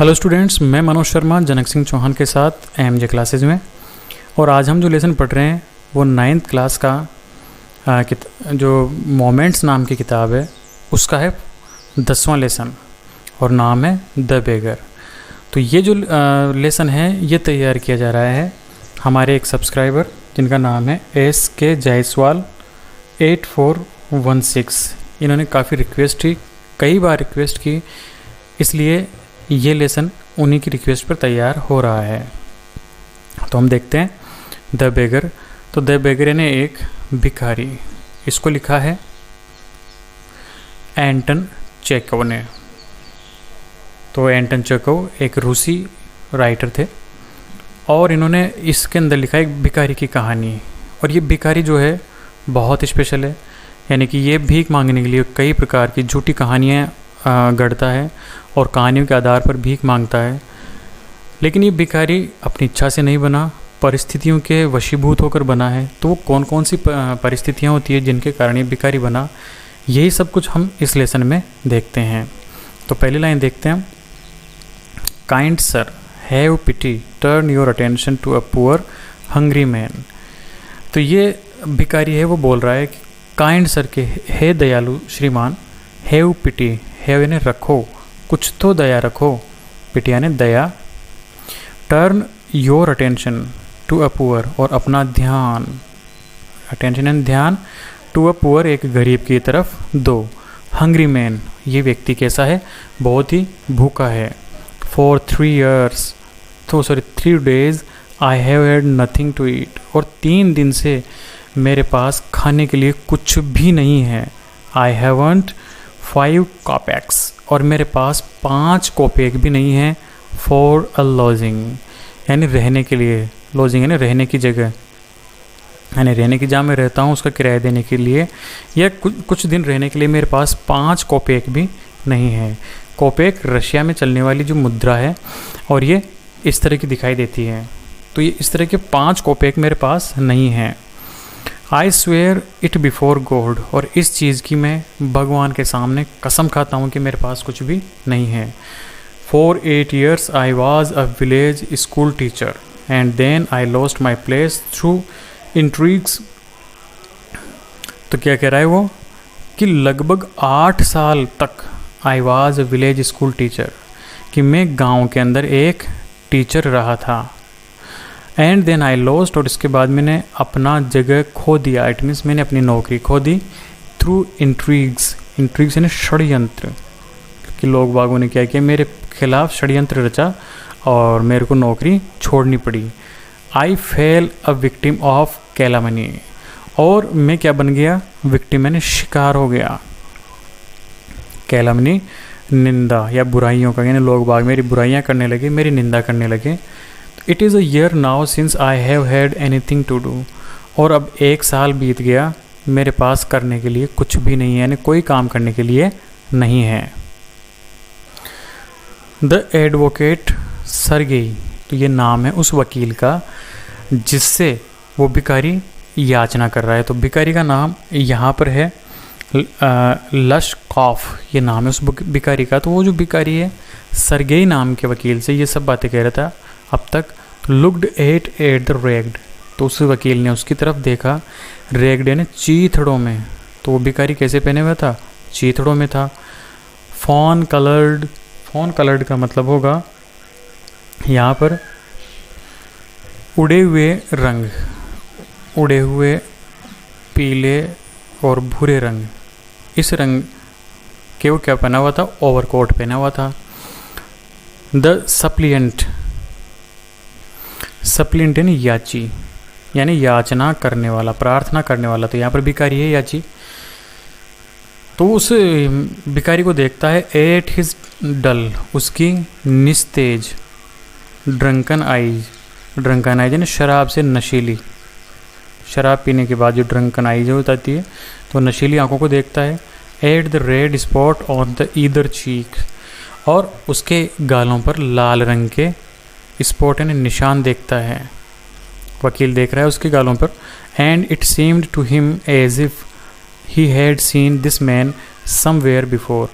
Hello students, मैं मनोज शर्मा जनक सिंह चौहान के साथ एमजे क्लासेज में। और आज हम जो लेसन पढ़ रहे हैं वो 9th क्लास का जो मोमेंट्स नाम की किताब है उसका है 10वां लेसन और नाम है द बेगर। तो ये जो लेसन है ये तैयार किया जा रहा है हमारे एक सब्सक्राइबर जिनका नाम है SK जायसवाल 8416। इन्होंने काफ़ी रिक्वेस्ट की, कई बार रिक्वेस्ट की, इसलिए ये लेसन उन्हीं की रिक्वेस्ट पर तैयार हो रहा है। तो हम देखते हैं द बेगर। तो द बेगर यानी एक भिखारी, इसको लिखा है एंटन चेकोव ने। तो एंटन चेकोव एक रूसी राइटर थे और इन्होंने इसके अंदर लिखा एक भिखारी की कहानी। और ये भिखारी जो है बहुत स्पेशल है, यानी कि ये भीख मांगने के लिए कई प्रकार की झूठी कहानियाँ गढ़ता है और कहानियों के आधार पर भीख मांगता है। लेकिन ये भिखारी अपनी इच्छा से नहीं बना, परिस्थितियों के वशीभूत होकर बना है। तो वो कौन कौन सी परिस्थितियाँ होती है जिनके कारण ये भिखारी बना, यही सब कुछ हम इस लेसन में देखते हैं। तो पहली लाइन देखते हैं। Kind sir, have pity, turn your attention to a poor hungry man. तो ये भिखारी है वो बोल रहा है कि काइंड सर के, हे दयालु श्रीमान, हैव पिटी, हैव यानी रखो, कुछ तो दया रखो, पिटी यानी दया, turn your attention to a poor और अपना ध्यान, अटेंशन एंड ध्यान, टू अ पुअर एक गरीब की तरफ दो, हंग्री मैन ये व्यक्ति कैसा है, बहुत ही भूखा है, फॉर 3 years, तो 3 days I have had nothing to eat, और 3 दिन से मेरे पास खाने के लिए कुछ भी नहीं है, आई हैवंट 5 कॉपेक्स, और मेरे पास 5 कोपेक भी नहीं है, फॉर अ लॉजिंग यानी रहने के लिए, लॉजिंग यानी रहने की जगह, यानी रहने की जहाँ मैं रहता हूँ उसका किराया देने के लिए या कुछ दिन रहने के लिए मेरे पास 5 कोपेक भी नहीं है। कोपेक रशिया में चलने वाली जो मुद्रा है और ये इस तरह की दिखाई देती है। तो ये इस तरह के 5 कोपेक मेरे पास नहीं है। I swear it before God, और इस चीज़ की मैं भगवान के सामने कसम खाता हूँ कि मेरे पास कुछ भी नहीं है। For 8 years I was a village school teacher and then I lost my place through intrigues. तो क्या कह रहा है वो कि लगभग 8 साल तक आई was a village school teacher, कि मैं गांव के अंदर एक टीचर रहा था। एंड देन आई लॉस्ट, और इसके बाद मैंने अपना जगह खो दिया, इट मीन्स मैंने अपनी नौकरी खो दी, थ्रू इंट्रीग्स, इंट्रीग्स यानी षड्यंत्र, कि लोग बागों ने क्या किया, मेरे खिलाफ षड्यंत्र रचा और मेरे को नौकरी छोड़नी पड़ी। आई फेल अ विक्टिम ऑफ कैलामनी, और मैं क्या बन गया, विक्टिम यानी शिकार हो गया। कैलामनी निंदा या बुराइयों का, यानी लोग बाग मेरी बुराइयां करने लगे, मेरी निंदा करने लगे। It is a year now since I have had anything to do, और अब 1 साल बीत गया, मेरे पास करने के लिए कुछ भी नहीं है, यानी कोई काम करने के लिए नहीं है। द एडवोकेट सरगेई, तो ये नाम है उस वकील का जिससे वो भिखारी याचना कर रहा है। तो भिखारी का नाम यहाँ पर है लशकॉफ, ये नाम है उस भिखारी का। तो वो जो भिखारी है सरगेई नाम के वकील से ये सब बातें कह रहा था अब तक। लुक्ड एट द रेग्ड, तो उस वकील ने उसकी तरफ देखा, रेग्ड यानी चीथड़ों में। तो वो भिखारी कैसे पहने हुआ था, चीथड़ों में था। फॉन कलर्ड, फॉन कलर्ड का मतलब होगा यहाँ पर उड़े हुए रंग, उड़े हुए पीले और भूरे रंग, इस रंग के वो क्या पहना हुआ था, ओवरकोट पहना हुआ था। द सप्लिएंट, सप्लिएंट यानी याची, यानी याचना करने वाला, प्रार्थना करने वाला। तो यहाँ पर भिखारी है याची। तो उस भिखारी को देखता है, एट हिज डल, उसकी निस्तेज, ड्रंकन आईज, ड्रंकन आईज यानी शराब से नशीली, शराब पीने के बाद जो ड्रंकन आईज हो जाती है, तो नशीली आंखों को देखता है। At the red spot on the either cheek, और उसके गालों पर लाल रंग के स्पॉट यानी निशान देखता है, वकील देख रहा है उसके गालों पर। And it seemed to him as if he had seen this man somewhere before,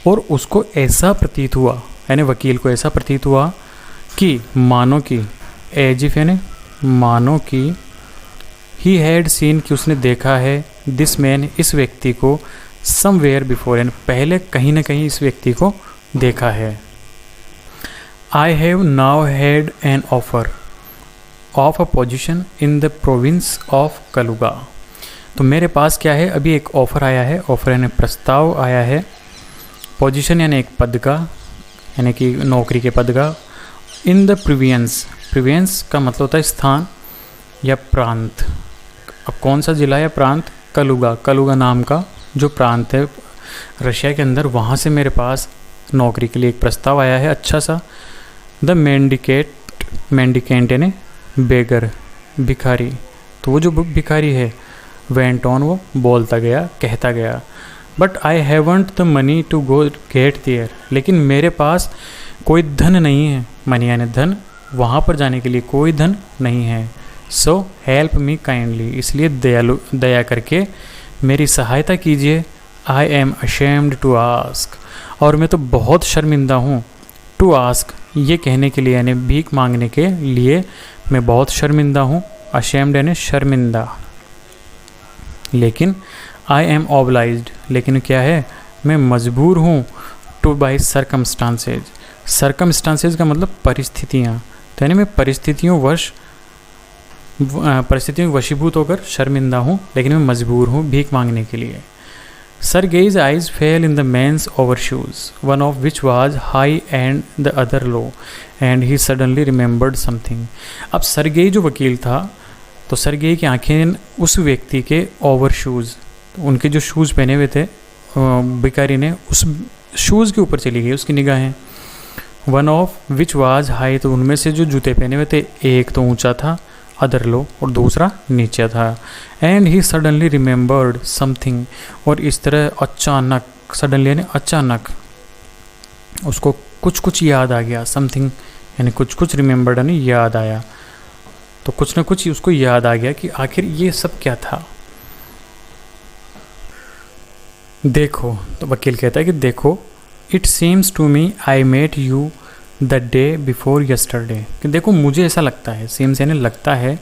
और उसको ऐसा प्रतीत हुआ यानी वकील को ऐसा प्रतीत हुआ कि मानो कि एज इफ यानी मानो कि ही हैड सीन कि उसने देखा है दिस मैन इस व्यक्ति को समवेयर बिफोर यानी पहले कहीं ना कहीं इस व्यक्ति को देखा है। I have now had an offer of a position in the province of कलुगा। तो मेरे पास क्या है, अभी एक ऑफ़र आया है, ऑफ़र यानी प्रस्ताव आया है, पोजीशन यानी एक पद का, यानी कि नौकरी के पद का, इन द प्रोविंस, प्रोविंस का मतलब होता है स्थान या प्रांत। अब कौन सा ज़िला या प्रांत, कलुगा, कलुगा नाम का जो प्रांत है रशिया के अंदर, वहाँ से मेरे पास नौकरी के लिए एक प्रस्ताव आया है अच्छा सा। द मेंडिकेंट यानी बेगर, भिखारी। तो वो जो भिखारी है वेंट ऑन, वो बोलता गया, कहता गया, but I haven't the money to go get there, लेकिन मेरे पास कोई धन नहीं है, मनी यानी धन, वहाँ पर जाने के लिए कोई धन नहीं है। सो हेल्प मी काइंडली, इसलिए दया करके मेरी सहायता कीजिए। I am ashamed to ask, और मैं तो बहुत शर्मिंदा हूँ, टू आस्क ये कहने के लिए यानी भीख मांगने के लिए मैं बहुत शर्मिंदा हूँ। अशेम्ड यानी शर्मिंदा। लेकिन आई एम ऑब्लाइज्ड, लेकिन क्या है, मैं मजबूर हूँ, टू बाई सर्कमस्टांसेज, सर्कमस्टांसेज का मतलब परिस्थितियाँ, तो यानी मैं परिस्थितियों वशीभूत होकर शर्मिंदा हूँ, लेकिन मैं मजबूर हूँ भीख मांगने के लिए। Sergei's eyes fell in the man's overshoes, one of which was high and the other low, and he suddenly remembered something. अब सरगेई जो वकील था, तो सरगेई की आंखें उस व्यक्ति के ओवरशूज़, उनके जो शूज़ पहने हुए थे भिखारी ने, उस शूज़ के ऊपर चली गई उसकी निगाहें। One of which was high, तो उनमें से जो जूते पहने हुए थे एक तो ऊंचा था, अदर लो, और दूसरा नीचे था। And he suddenly remembered something, और इस तरह अचानक, सडनली यानी अचानक, उसको कुछ कुछ याद आ गया। समथिंग यानी कुछ कुछ, रिमेंबर्ड यानी याद आया, तो कुछ ना कुछ उसको याद आ गया कि आखिर ये सब क्या था। देखो, तो वकील कहता है कि देखो, it seems to me I met you the day before yesterday, कि देखो मुझे ऐसा लगता है, सीम्स यानी लगता है,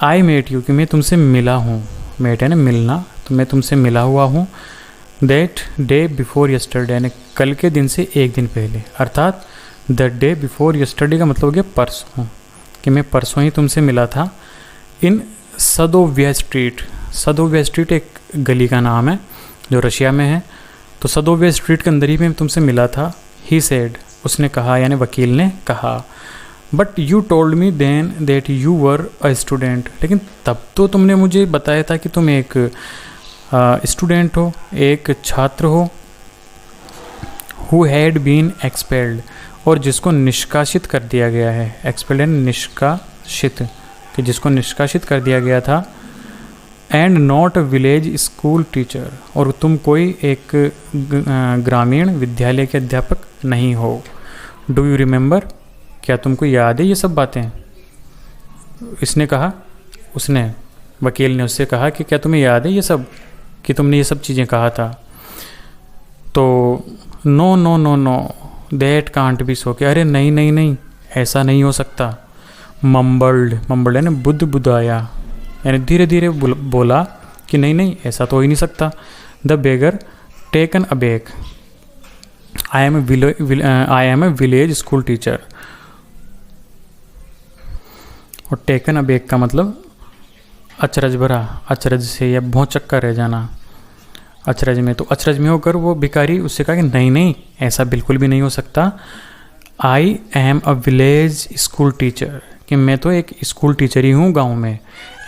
आई मेट यू कि मैं तुमसे मिला हूँ, मेट यानी मिलना, तो मैं तुमसे मिला हुआ हूँ, दैट डे बिफोर यस्टरडे यानी कल के दिन से एक दिन पहले, अर्थात द डे बिफोर यस्टरडे का मतलब हो गया परसों, कि मैं परसों ही तुमसे मिला था। इन सदोव्या स्ट्रीट, सदोव्या स्ट्रीट एक गली का नाम है जो रशिया में है, तो सदोव्या स्ट्रीट के अंदर ही मैं तुमसे मिला था। ही सेड, उसने कहा, यानी वकील ने कहा, but you told me then that you were a student, लेकिन तब तो तुमने मुझे बताया था कि तुम एक स्टूडेंट हो, एक छात्र हो, हु हैड बीन एक्सपेल्ड, और जिसको निष्कासित कर दिया गया है। एक्सपेल्ड यानी निष्कासित, कि जिसको निष्कासित कर दिया गया था। And not a village school teacher, और तुम कोई एक ग्रामीण विद्यालय के अध्यापक नहीं हो। डू यू रिमेंबर, क्या तुमको याद है ये सब बातें, इसने कहा, उसने, वकील ने उससे कहा कि क्या तुम्हें याद है ये सब, कि तुमने ये सब चीज़ें कहा था। तो no no no no that can't be so, कि अरे नहीं नहीं नहीं, ऐसा नहीं हो सकता। मम्बल्ड यानी बुदबुदाया, यानी धीरे धीरे बोला कि नहीं नहीं, ऐसा तो हो ही नहीं सकता। The beggar taken aback, I am a village school teacher, और टेकन अबेक का मतलब अचरज भरा, अचरज से या भौचक्का रह जाना, अचरज में, तो अचरज में होकर वो भिखारी उससे कहा कि नहीं नहीं, ऐसा बिल्कुल भी नहीं हो सकता। I am a village school teacher, कि मैं तो एक स्कूल टीचर ही हूँ गाँव में।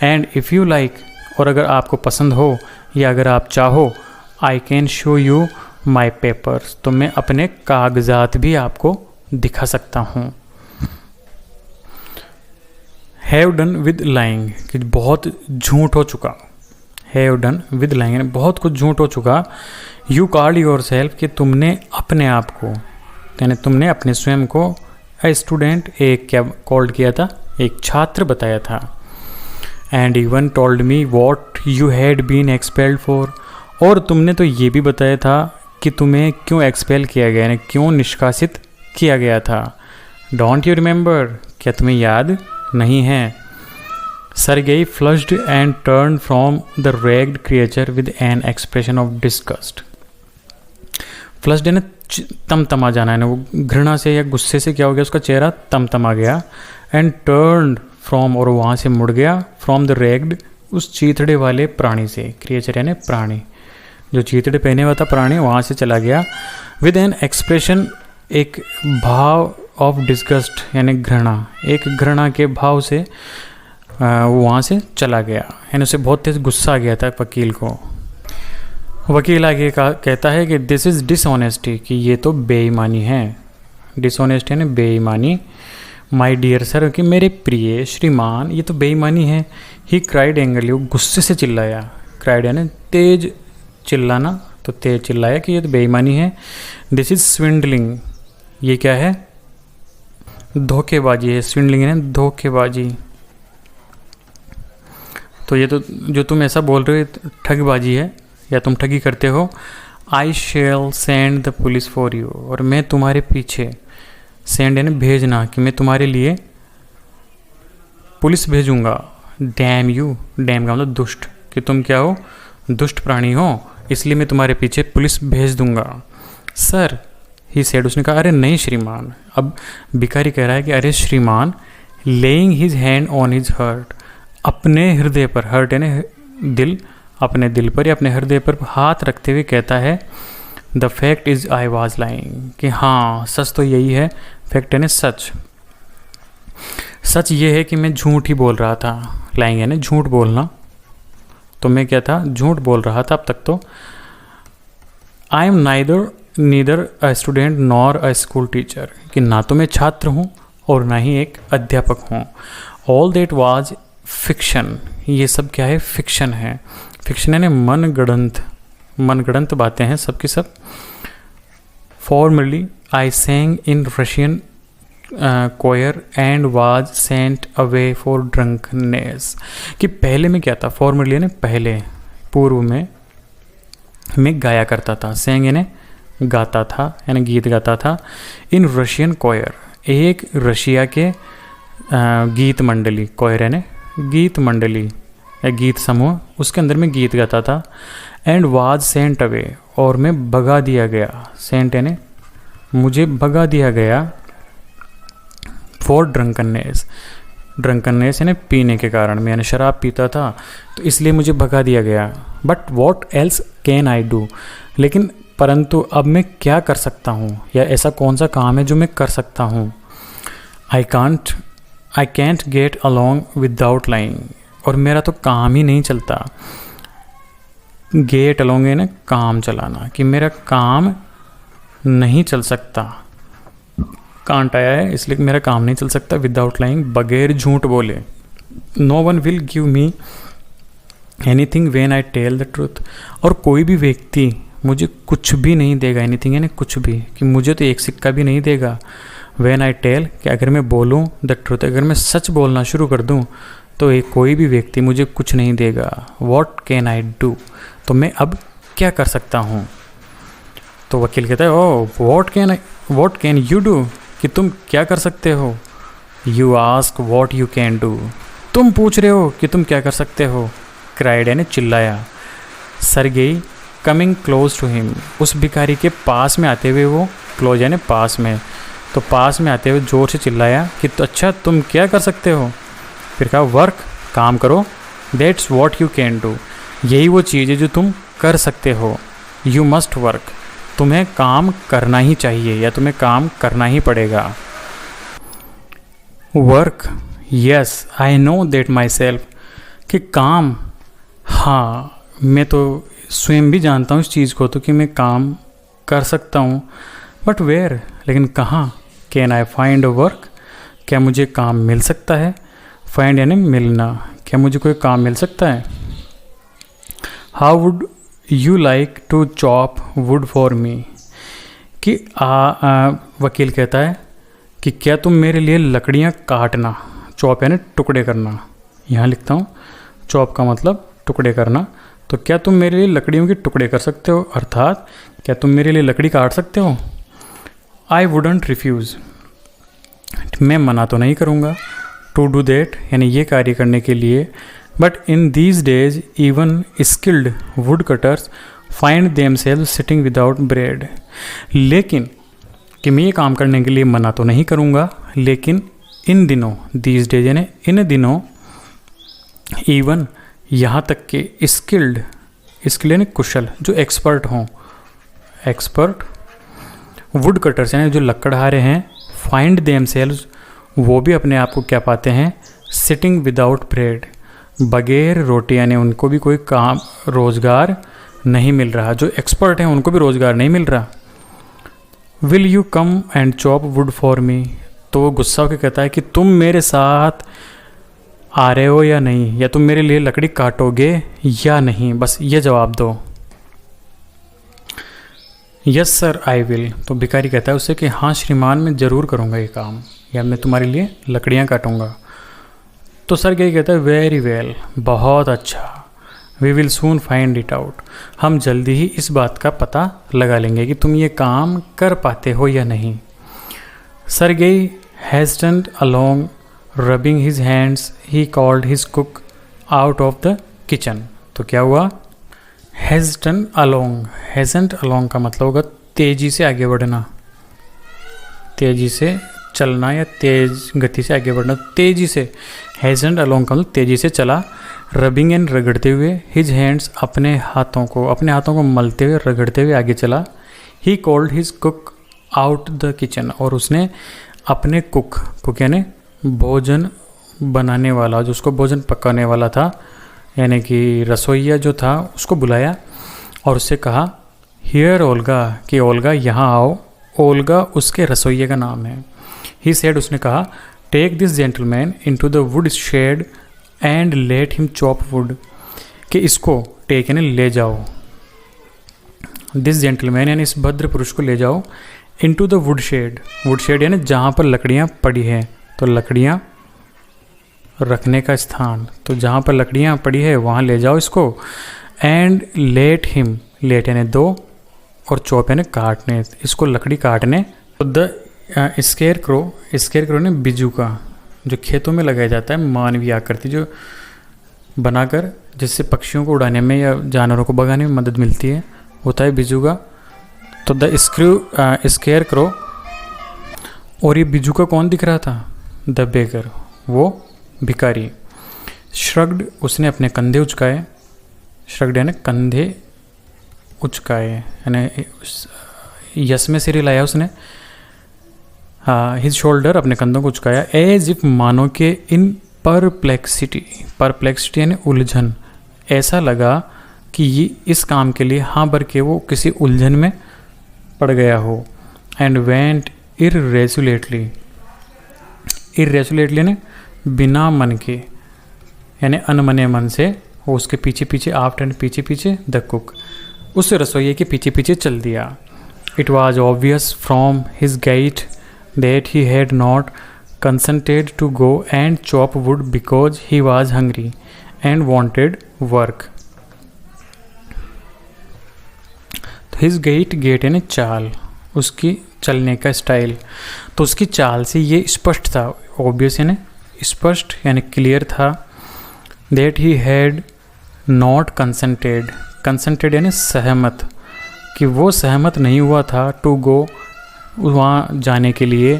एंड इफ़ यू लाइक, और अगर आपको पसंद हो या अगर आप चाहो, I can show you my papers, तो मैं अपने कागजात भी आपको दिखा सकता हूँ। हैव डन विद लाइंग, कि बहुत झूठ हो चुका, हैव डन विद लाइंग बहुत कुछ झूठ हो चुका। यू कॉल्ड योर सेल्फ, कि तुमने अपने आप को, यानी तुमने अपने स्वयं को ए स्टूडेंट, एक क्या कॉल्ड किया था, एक छात्र बताया था। And even told me what you had been expelled for, और तुमने तो ये भी बताया था कि तुम्हें क्यों एक्सपेल किया गया, यानी क्यों निष्कासित किया गया था। डोंट यू रिमेंबर, क्या तुम्हें याद नहीं है? Sergei flushed and turn from the ragged creature with an expression of disgust. Flushed है ना तमतमा जाना है ना, वो घृणा से या गुस्से से क्या हो गया, उसका चेहरा तमतमा गया। एंड टर्न फ्रॉम, और वहाँ से मुड़ गया, फ्रॉम द रेग्ड, उस चीथड़े वाले प्राणी से। क्रिएचर यानी प्राणी, जो चीथड़े पहने हुआ था प्राणी, वहाँ से चला गया। विद एन एक्सप्रेशन, एक भाव ऑफ डिस्गस्ट यानी घृणा, एक घृणा के भाव से वो वहाँ से चला गया। यानी उसे बहुत तेज गुस्सा आ गया था वकील को। वकील आगे कहता है कि दिस इज़ डिसऑनेस्टी, कि ये तो बेईमानी है। डिसऑनेस्टी यानी बेईमानी। माय डियर सर, कि मेरे प्रिय श्रीमान, ये तो बेईमानी है। ही क्राइड एंग्रली, वो गुस्से से चिल्लाया। क्राइड यानी तेज चिल्लाना, तो तेज चिल्लाया कि ये तो बेईमानी है। दिस इज़ स्विंडलिंग, ये क्या है? धोखेबाजी है। स्विंडलिंग है धोखेबाजी। तो ये तो जो तुम ऐसा बोल रहे हो ठगबाजी है, या तुम ठगी करते हो। I shall send the police for you, और मैं तुम्हारे पीछे, सेंड यानी भेजना, कि मैं तुम्हारे लिए पुलिस भेजूंगा। डैम यू, डैम का मतलब दुष्ट, कि तुम क्या हो? दुष्ट प्राणी हो, इसलिए मैं तुम्हारे पीछे पुलिस भेज दूंगा। सर ही सेड, उसने कहा अरे नहीं श्रीमान। अब भिखारी कह रहा है कि अरे श्रीमान। Laying his hand on his heart, अपने हृदय पर, हर्ट यानी दिल, अपने दिल पर या अपने हृदय पर हाथ रखते हुए कहता है the fact is I was lying, कि हाँ सच तो यही है। फैक्ट यानी सच, सच ये है कि मैं झूठ ही बोल रहा था। लाइंग यानी झूठ बोलना, तो मैं क्या था? झूठ बोल रहा था अब तक तो। I am neither a student nor a school teacher, कि ना तो मैं छात्र हूँ और ना ही एक अध्यापक हूँ। ऑल दैट वाज फिक्शन, ये सब क्या है? फिक्शन है। फिक्शन यानी मनगढ़ंत बातें हैं सब की सब। Formerly I sang in Russian choir and was sent away for drunkenness, कि पहले में क्या था? फॉर्मली यानी पहले, पूर्व में मैं गाया करता था। सेंग यानी गाता था, यानी गीत गाता था। इन रशियन कोयर, एक रशिया के गीत मंडली, कोयर यानी गीत मंडली या गीत समूह, उसके अंदर में गीत गाता था। एंड वाज सेंट अवे, और मैं भगा दिया गया। सेंट यानी मुझे भगा दिया गया। फॉर ड्रंकनेस, ड्रंकनेस यानी पीने के कारण, मैं यानी शराब पीता था तो इसलिए मुझे भगा दिया गया। But what else can I do, लेकिन परंतु अब मैं क्या कर सकता हूँ, या ऐसा कौन सा काम है जो मैं कर सकता हूँ। I can't get along without lying, और मेरा तो काम ही नहीं चलता। गेट अलॉन्ग है ना काम चलाना, कि मेरा काम नहीं चल सकता। कांट आया है इसलिए मेरा काम नहीं चल सकता। विदाउट लाइंग, बगैर झूठ बोले। No one will give me anything when I tell the truth, और कोई भी व्यक्ति मुझे कुछ भी नहीं देगा। एनीथिंग यानी कुछ भी, कि मुझे तो एक सिक्का भी नहीं देगा। व्हेन आई टेल, कि अगर मैं बोलूँ द ट्रूथ, अगर मैं सच बोलना शुरू कर दूँ तो एक कोई भी व्यक्ति मुझे कुछ नहीं देगा। वॉट कैन आई डू, तो मैं अब क्या कर सकता हूँ। तो वकील कहता है ओ वॉट कैन यू डू, कि तुम क्या कर सकते हो। You ask what you can do, तुम पूछ रहे हो कि तुम क्या कर सकते हो। क्राइड यानी चिल्लाया। Sergei coming close to him, उस भिखारी के पास में आते हुए, वो क्लोज यानी पास में, तो पास में आते हुए जोर से चिल्लाया कि तो अच्छा तुम क्या कर सकते हो। फिर कहा वर्क, काम करो। That's what you can do, यही वो चीज़ है जो तुम कर सकते हो। यू मस्ट वर्क, तुम्हें काम करना ही चाहिए या तुम्हें काम करना ही पड़ेगा। Work, yes I know that my self, कि काम, हाँ मैं तो स्वयं भी जानता हूँ इस चीज़ को तो कि मैं काम कर सकता हूँ। बट वेयर, लेकिन कहाँ। Can I find a work, क्या मुझे काम मिल सकता है। फाइंड यानी मिलना, क्या मुझे कोई काम मिल सकता है। How would you like to chop wood for me, कि वकील कहता है कि क्या तुम मेरे लिए लकड़ियाँ काटना। चॉप यानी टुकड़े करना, यहाँ लिखता हूँ चॉप का मतलब टुकड़े करना। तो क्या तुम मेरे लिए लकड़ियों के टुकड़े कर सकते हो, अर्थात क्या तुम मेरे लिए लकड़ी काट सकते हो। आई वुडंट रिफ्यूज़, मैं मना तो नहीं करूँगा, टू डू दैट यानी ये कार्य करने के लिए, but in these days even skilled would cutters find themselves sitting without bread. लेकिन कि मैं ये काम करने के लिए मना तो नहीं करूँगा, लेकिन इन दिनों, दीज डेज यानी इन दिनों, इवन यहाँ तक के स्किल्ड यानी कुशल, जो एक्सपर्ट हों, एक्सपर्ट वुड कटर्स यानी जो लकड़हारे हैं, फाइंड देमसेल्व्स वो भी अपने आप को क्या पाते हैं, सिटिंग विदाउट ब्रेड, बगैर रोटी, यानी उनको भी कोई काम रोज़गार नहीं मिल रहा, जो एक्सपर्ट हैं उनको भी रोज़गार नहीं मिल रहा। Will you come and chop wood for मी, तो वो गुस्सा होकर कहता है कि तुम मेरे साथ आ रहे हो या नहीं, या तुम मेरे लिए लकड़ी काटोगे या नहीं, बस ये जवाब दो। यस सर आई विल, तो भिखारी कहता है उससे कि हाँ श्रीमान मैं ज़रूर करूँगा ये काम, या मैं तुम्हारे लिए लकड़ियाँ काटूँगा। तो सरगेई कहता है वेरी वेल, बहुत अच्छा, we will soon find it out, हम जल्दी ही इस बात का पता लगा लेंगे कि तुम ये काम कर पाते हो या नहीं। Sergei hastened along, rubbing his hands, he called his cook out of the kitchen। तो क्या हुआ, hasten along का मतलब होगा तेज़ी से आगे बढ़ना, तेज़ी से चलना या तेज गति से आगे बढ़ना, तेज़ी से, hastened along का मतलब तेज़ी से चला, रबिंग एंड रगड़ते हुए, हिज हैंड्स अपने हाथों को मलते हुए रगड़ते हुए आगे चला। He called his cook out the kitchen, और उसने अपने कुक यानी भोजन बनाने वाला, जो उसको भोजन पकाने वाला था, यानी कि रसोइया जो था, उसको बुलाया और उससे कहा हियर ओल्गा, कि ओल्गा यहाँ आओ। ओल्गा उसके रसोइये का नाम है। ही सेड, उसने कहा take this gentleman into the wood shed and let him chop wood, कि इसको टेक यानी ले जाओ, दिस जेंटलमैन यानी इस भद्र पुरुष को ले जाओ, इनटू द वुड शेड यानी जहाँ पर लकड़ियाँ पड़ी हैं, तो लकड़ियाँ रखने का स्थान, तो जहाँ पर लकड़ियाँ पड़ी है वहाँ ले जाओ इसको, एंड लेट हिम, लेट यानी दो और चॉप यानी काटने, इसको लकड़ी काटने। तो द स्केयर क्रो ने बिजू का, जो खेतों में लगाया जाता है, मानवीय आकृति जो बनाकर, जिससे पक्षियों को उड़ाने में या जानवरों को भगाने में मदद मिलती है, होता है बिजू का। तो द स्केयर क्रो, और ये बिजू का कौन दिख रहा था, द बेगर, वो भिखारी। श्रग्ड, उसने अपने कंधे उचकाए, श्रग्ड यानी कंधे उचकाए, यानी यस में सिर हिलाया उसने, हाँ, हिज शोल्डर, अपने कंधों को उचकाया, एज इफ, मानो के, इन परप्लेक्सिटी यानी उलझन, ऐसा लगा कि ये इस काम के लिए हाँ भर के वो किसी उलझन में पड़ गया हो। एंड वेंट इर्रेसुलेटली यानी बिना मन के, यानी अनमने मन से, वो उसके पीछे पीछे, आफ्टर एंड पीछे द कुक, उस रसोइये के पीछे चल दिया। It was obvious from his gait that he had not consented to go and chop wood because he was hungry and wanted work। his gait यानी चाल, उसकी चलने का स्टाइल, तो उसकी चाल से ये स्पष्ट था, ऑब्वियस यानी स्पष्ट यानी क्लियर था, that he had not consented यानी सहमत, कि वो सहमत नहीं हुआ था, to go वहाँ जाने के लिए,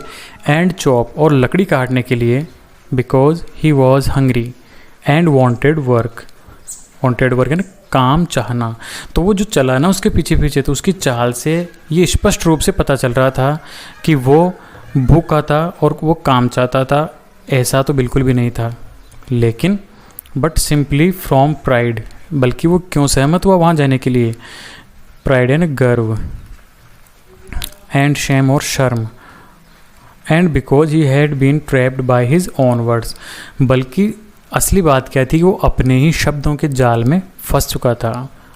एंड चॉप और लकड़ी काटने के लिए, because he was hungry and wanted work यानी काम चाहना। तो वो जो चला ना उसके पीछे, तो उसकी चाल से ये स्पष्ट रूप से पता चल रहा था कि वो भूखा था और वो काम चाहता था, ऐसा तो बिल्कुल भी नहीं था। लेकिन बट सिंपली फ्रॉम प्राइड, बल्कि वो क्यों सहमत हुआ वहाँ जाने के लिए, प्राइड यानी गर्व, एंड शेम और शर्म, and because he had been trapped by his own words, बल्कि असली बात क्या थी, वो अपने ही शब्दों के जाल में फंस चुका था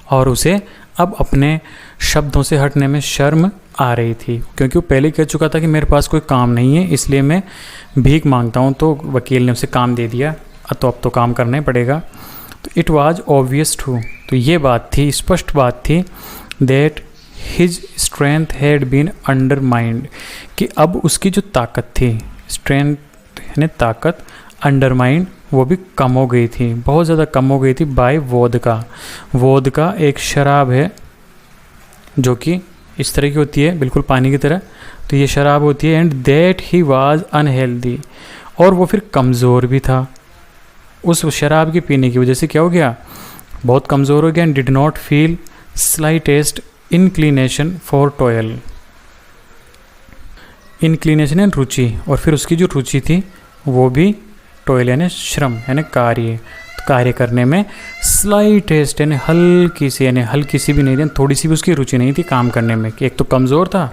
और उसे अब अपने शब्दों से हटने में शर्म आ रही थी, क्योंकि वो पहले कह चुका था कि मेरे पास कोई काम नहीं है इसलिए मैं भीख मांगता हूँ, तो वकील ने उसे काम दे दिया, तो अब तो काम करना ही पड़ेगा। तो इट वाज ऑब्वियस टू, तो ये बात थी, स्पष्ट बात थी, that his strength had been undermined, कि अब उसकी जो ताकत थी, स्ट्रेंथ यानी ताकत, अंडरमाइंड वो भी कम हो गई थी, बहुत ज़्यादा कम हो गई थी, बाय वोदका। वोदका एक शराब है जो कि इस तरह की होती है, बिल्कुल पानी की तरह, तो ये शराब होती है। And that he was unhealthy, और वो फिर कमज़ोर भी था। उस शराब के पीने की वजह से क्या हो गया, बहुत कमज़ोर हो गया। And did not feel slightest inclination for toil, inclination यानी रुचि, और फिर उसकी जो रुचि थी वो भी टॉयल यानी श्रम यानी कार्य, तो कार्य करने में स्लाइटेस्ट यानी हल्की सी भी नहीं थी, थोड़ी सी भी उसकी रुचि नहीं थी काम करने में, कि एक तो कमज़ोर था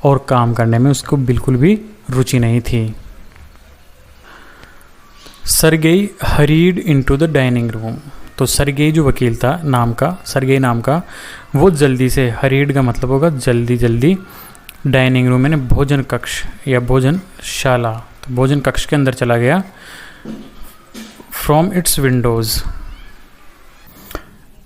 और काम करने में उसको बिल्कुल भी रुचि नहीं थी। Sergei hurried into the dining room, तो सरगेई जो वकील था सरगेई नाम का, वो जल्दी से, हरीड का मतलब होगा जल्दी जल्दी, डाइनिंग रूम यानी भोजन कक्ष या भोजनशाला, तो भोजन कक्ष के अंदर चला गया। From its windows,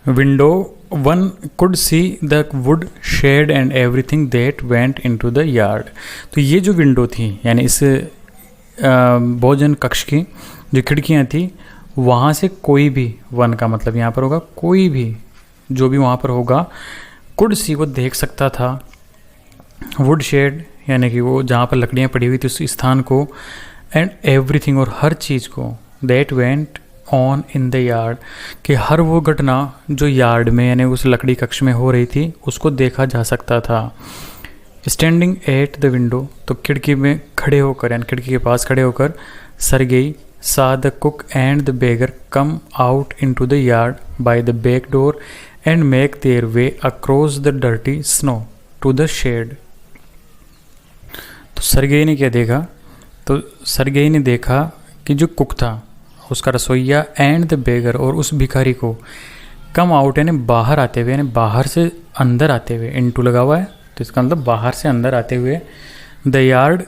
window one could see the wood shed and everything that went into the yard, तो ये जो विंडो थी यानी इस भोजन कक्ष की जो खिड़कियाँ थी, वहाँ से कोई भी, वन का मतलब यहाँ पर होगा कोई भी जो भी वहाँ पर होगा, कुड सी वो देख सकता था, वुड शेड यानी कि वो जहाँ पर लकड़ियाँ पड़ी हुई थी उस स्थान को, एंड एवरीथिंग और हर चीज़ को, that went on in the yard, कि हर वो घटना जो यार्ड में यानी उस लकड़ी कक्ष में हो रही थी उसको देखा जा सकता था। स्टैंडिंग एट द विंडो, तो खिड़की में खड़े होकर यानी खिड़की के पास खड़े होकर, Sergei saw the cook and the beggar come out into the yard by the back door and make their way across the dirty snow to the shed. तो सरगेई ने क्या देखा, तो सरगेई ने देखा कि जो कुक था उसका रसोइया एंड द बेगर और उस भिखारी को कम आउट यानी बाहर आते हुए, यानी बाहर से अंदर आते हुए, इनटू लगा हुआ है तो इसका मतलब बाहर से अंदर आते हुए, the yard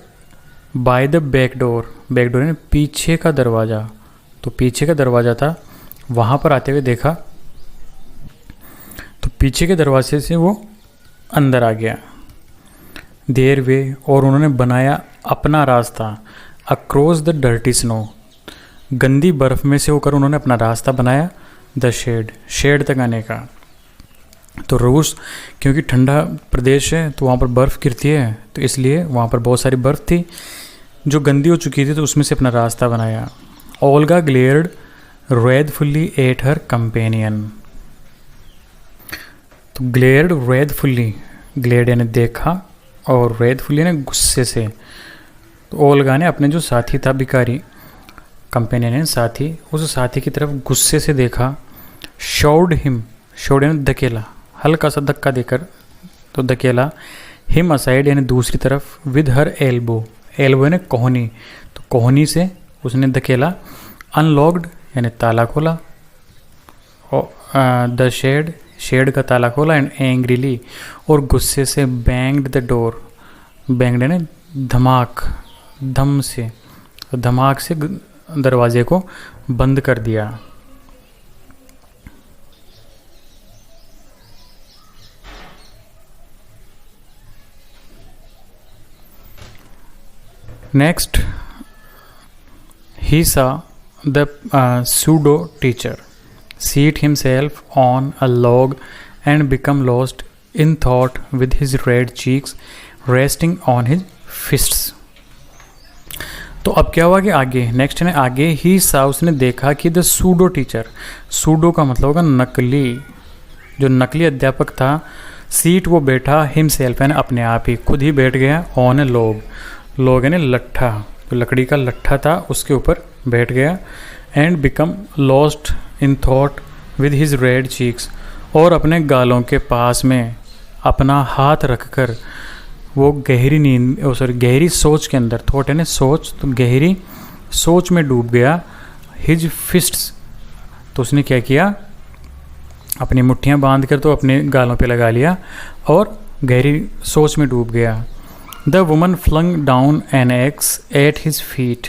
by the back door, back door यानी पीछे का दरवाज़ा, तो पीछे का दरवाज़ा था वहाँ पर आते हुए देखा, तो पीछे के दरवाजे से वो अंदर आ गया। देयर वे, और उन्होंने बनाया अपना रास्ता, अक्रॉस द डर्टी स्नो, गंदी बर्फ़ में से होकर उन्होंने अपना रास्ता बनाया, द शेड, शेड तक आने का। तो रूस क्योंकि ठंडा प्रदेश है तो वहाँ पर बर्फ़ गिरती है, तो इसलिए वहाँ पर बहुत सारी बर्फ़ थी जो गंदी हो चुकी थी, तो उसमें से अपना रास्ता बनाया। Olga glared dreadfully at her companion, तो ग्लेयर्ड रेडफुल्ली, ग्लेयर्ड यानी देखा और रेडफुल्ली यानी गुस्से से, तो ओल्गा ने अपने जो साथी था भिखारी, कंपेनियन यानी साथी, उस साथी की तरफ गुस्से से देखा। शोड हिम, शोड यानी धकेला, हल्का सा धक्का देकर, तो धकेला। हिम असाइड यानी दूसरी तरफ, विद हर एल्बो, एल्बो यानी कोहनी, तो कोहनी से उसने धकेला। अनलॉक्ड यानी ताला खोला, द शेड, शेड का ताला खोला। एंड एंग्रीली, और गुस्से से, बैंग्ड द डोर, बैंग्ड यानी धमाक, धम से, तो धमाक से दरवाजे को बंद कर दिया। Next, he saw the pseudo teacher seat himself on a log and become lost in thought with his red cheeks resting on his fists. तो अब क्या हुआ कि आगे, नेक्स्ट है आगे, ही सा, उसने देखा कि द सूडो टीचर, सूडो का मतलब होगा नकली, जो नकली अध्यापक था, सीट वो बैठा, हिमसेल्फ यानी अपने आप ही, खुद ही बैठ गया, ऑन ए लॉग, लॉग यानी लट्ठा, तो लकड़ी का लट्ठा था उसके ऊपर बैठ गया। And become lost in thought with his red cheeks, और अपने गालों के पास में अपना हाथ रखकर वो गहरी नींद, गहरी सोच के अंदर, थॉट यानी सोच, तो गहरी सोच में डूब गया। हिज फिस्ट्स, तो उसने क्या किया, अपनी मुट्ठियाँ बांध कर तो अपने गालों पे लगा लिया और गहरी सोच में डूब गया। The woman flung down an axe at his feet,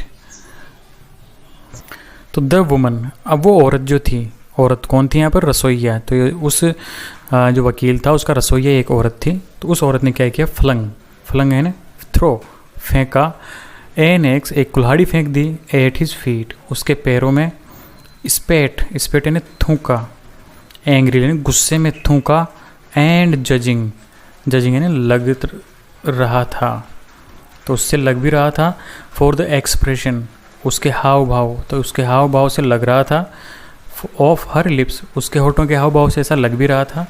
तो द वुमन, अब वो औरत जो थी, औरत कौन थी यहाँ पर? रसोइया। तो ये उस जो वकील था उसका रसोइया एक औरत थी। तो उस औरत ने क्या किया? फ्लंग है ना, थ्रो, फेंका, एन एक्स, एक कुल्हाड़ी फेंक दी, एट हिज फीट, उसके पैरों में, स्पेट यानी थूका, एंग्री यानी गुस्से में थूका, एंड जजिंग यानी लग रहा था, तो उससे लग भी रहा था, फॉर द एक्सप्रेशन, उसके हाव भाव, तो उसके हाव भाव से लग रहा था, ऑफ हर लिप्स, उसके होठों के हाव भाव से ऐसा लग भी रहा था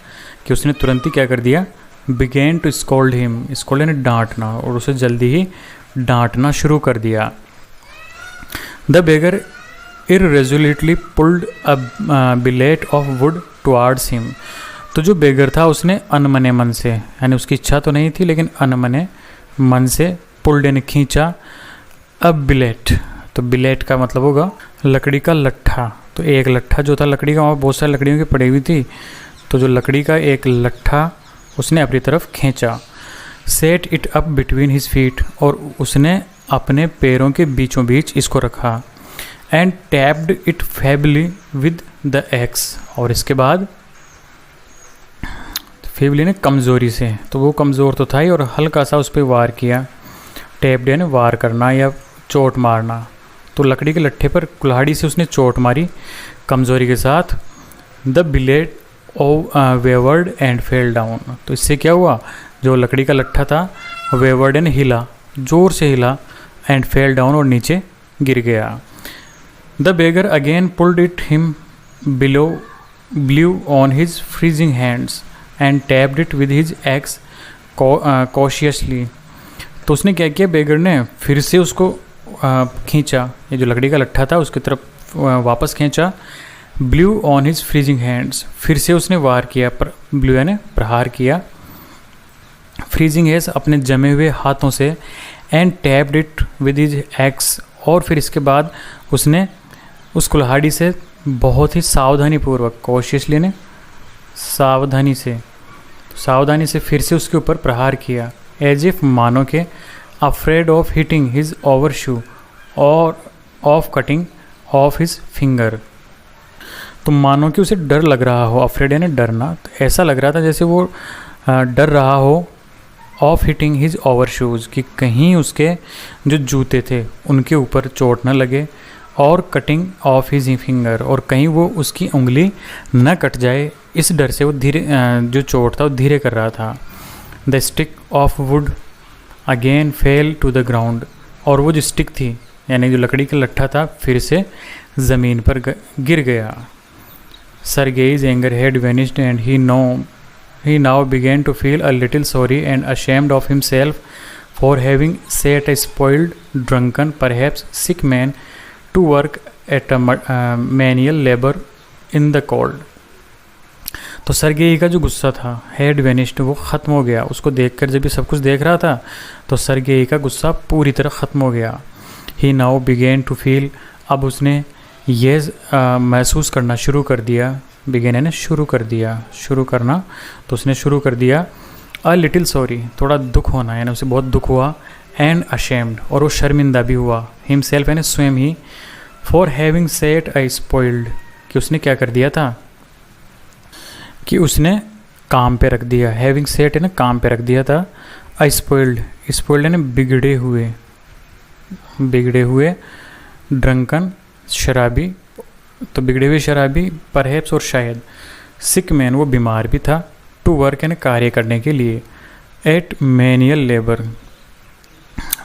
कि उसने तुरंत ही क्या कर दिया? Began to scold him, scold यानी डांटना, और उसे जल्दी ही डांटना शुरू कर दिया। The beggar irresolutely pulled a billet of wood towards him, तो जो बेगर था उसने अनमने मन से, यानी उसकी इच्छा तो नहीं थी लेकिन अनमने मन से, पुल्ड यानी खींचा, अब बिलेट, तो बिलेट का मतलब होगा लकड़ी का लट्ठा, तो एक लट्ठा जो था लकड़ी का, वहाँ बहुत सारी लकड़ियों की पड़ी हुई थी, तो जो लकड़ी का एक लट्ठा उसने अपनी तरफ खींचा, set it up between his feet, और उसने अपने पैरों के बीचों बीच इसको रखा, and tapped it feebly with the axe, और इसके बाद फेबली ने कमज़ोरी से, तो वो कमज़ोर तो था ही, और हल्का सा उस पर वार किया, टैप्ड यानी वार करना या चोट मारना, तो लकड़ी के लट्ठे पर कुल्हाड़ी से उसने चोट मारी कमज़ोरी के साथ। The billet wavered and fell down, तो इससे क्या हुआ? जो लकड़ी का लट्ठा था वेवर्ड एंड हिला, जोर से हिला, एंड फेल डाउन, और नीचे गिर गया। The beggar again pulled it him below, blew on his freezing hands, and tapped it with his axe cautiously, तो उसने क्या किया? बेगर ने फिर से उसको खींचा, ये जो लकड़ी का लट्ठा था उसकी तरफ वापस खींचा, blue on his freezing hands, फिर से उसने वार किया, ब्लू यानी प्रहार किया, फ्रीजिंग हैज अपने जमे हुए हाथों से, and tapped it with his x, और फिर इसके बाद उसने उस कुल्हाड़ी से बहुत ही सावधानीपूर्वक, कॉशियसली ने सावधानी से फिर से उसके ऊपर प्रहार किया, एज इफ मानो के afraid of hitting his overshoe or of cutting off his finger, तो मानो कि उसे डर लग रहा हो, अफ्रेड यानी डरना, तो ऐसा लग रहा था जैसे वो डर रहा हो, of hitting his overshoes, कि कहीं उसके जो जूते थे उनके ऊपर चोट न लगे, और कटिंग ऑफ हिज फिंगर, और कहीं वो उसकी उंगली न कट जाए, इस डर से वो धीरे, जो चोट था वो धीरे कर रहा था। The stick of wood again fell to the ground, और वो जो स्टिक थी यानी जो लकड़ी का लट्ठा था फिर से ज़मीन पर गिर गया। Sergei's anger had vanished, and he now began to feel a little sorry and ashamed of himself for having set a spoiled, drunken, perhaps sick man to work at a manual labor in the cold. तो Sergei का जो गुस्सा था, had vanished, वो ख़त्म हो गया। उसको देखकर जब ये सब कुछ देख रहा था तो सरगेई का गुस्सा पूरी तरह ख़त्म हो गया। ही नाउ बिगेन टू फील, अब उसने ये महसूस करना शुरू कर दिया, बिगेन है ना शुरू कर दिया, शुरू करना, तो उसने शुरू कर दिया अ लिटिल सॉरी, थोड़ा दुख होना, यानी उसे बहुत दुख हुआ, एंड अशेम्ड, और वो शर्मिंदा भी हुआ, हिमसेल्फ यानी स्वयं ही, for having set I spoiled, कि उसने क्या कर दिया था, कि उसने काम पे रख दिया, हैविंग सेट है ना काम पे रख दिया था, आई स्पॉइल्ड, स्पॉइल्ड यानी बिगड़े हुए, ड्रंकन शराबी, तो बिगड़े हुए शराबी, परहैप्स और शायद, सिक मैन वो बीमार भी था, टू वर्क यानी कार्य करने के लिए, at manual labour,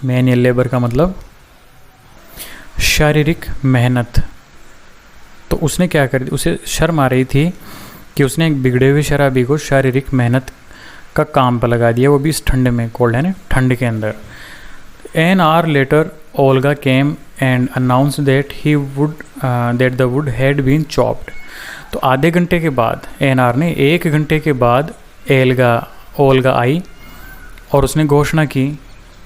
manual labour का मतलब शारीरिक मेहनत। तो उसने क्या कर दिया, उसे शर्म आ रही थी कि उसने एक बिगड़े हुए शराबी को शारीरिक मेहनत का काम पर लगा दिया, वो भी इस ठंड में, कोल्ड है ना ठंड के अंदर। An hour later Olga came and announce that he would that the wood had been chopped. तो आधे घंटे के बाद, एन आर ने 1 घंटे के बाद ओल्गा आई और उसने घोषणा की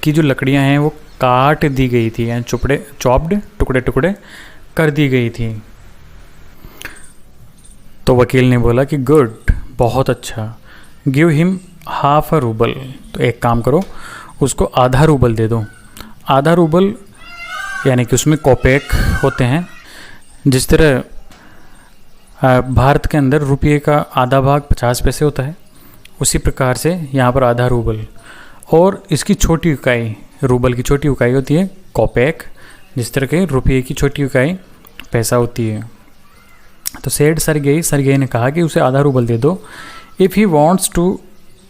कि जो लकड़ियां हैं वो काट दी गई थी, यानी चॉप्ड, टुकड़े टुकड़े कर दी गई थी। तो वकील ने बोला कि गुड, बहुत अच्छा, give him half a rouble, तो एक काम करो उसको आधा रूबल दे दो। आधा रूबल यानी कि उसमें कॉपेक होते हैं, जिस तरह भारत के अंदर रुपये का आधा भाग 50 पैसे होता है, उसी प्रकार से यहाँ पर आधा रूबल। और इसकी छोटी इकाई, रूबल की छोटी इकाई होती है कॉपेक, जिस तरह के रुपये की छोटी इकाई पैसा होती है। तो सेड सरगेई ने कहा कि उसे आधा रूबल दे दो। If he wants to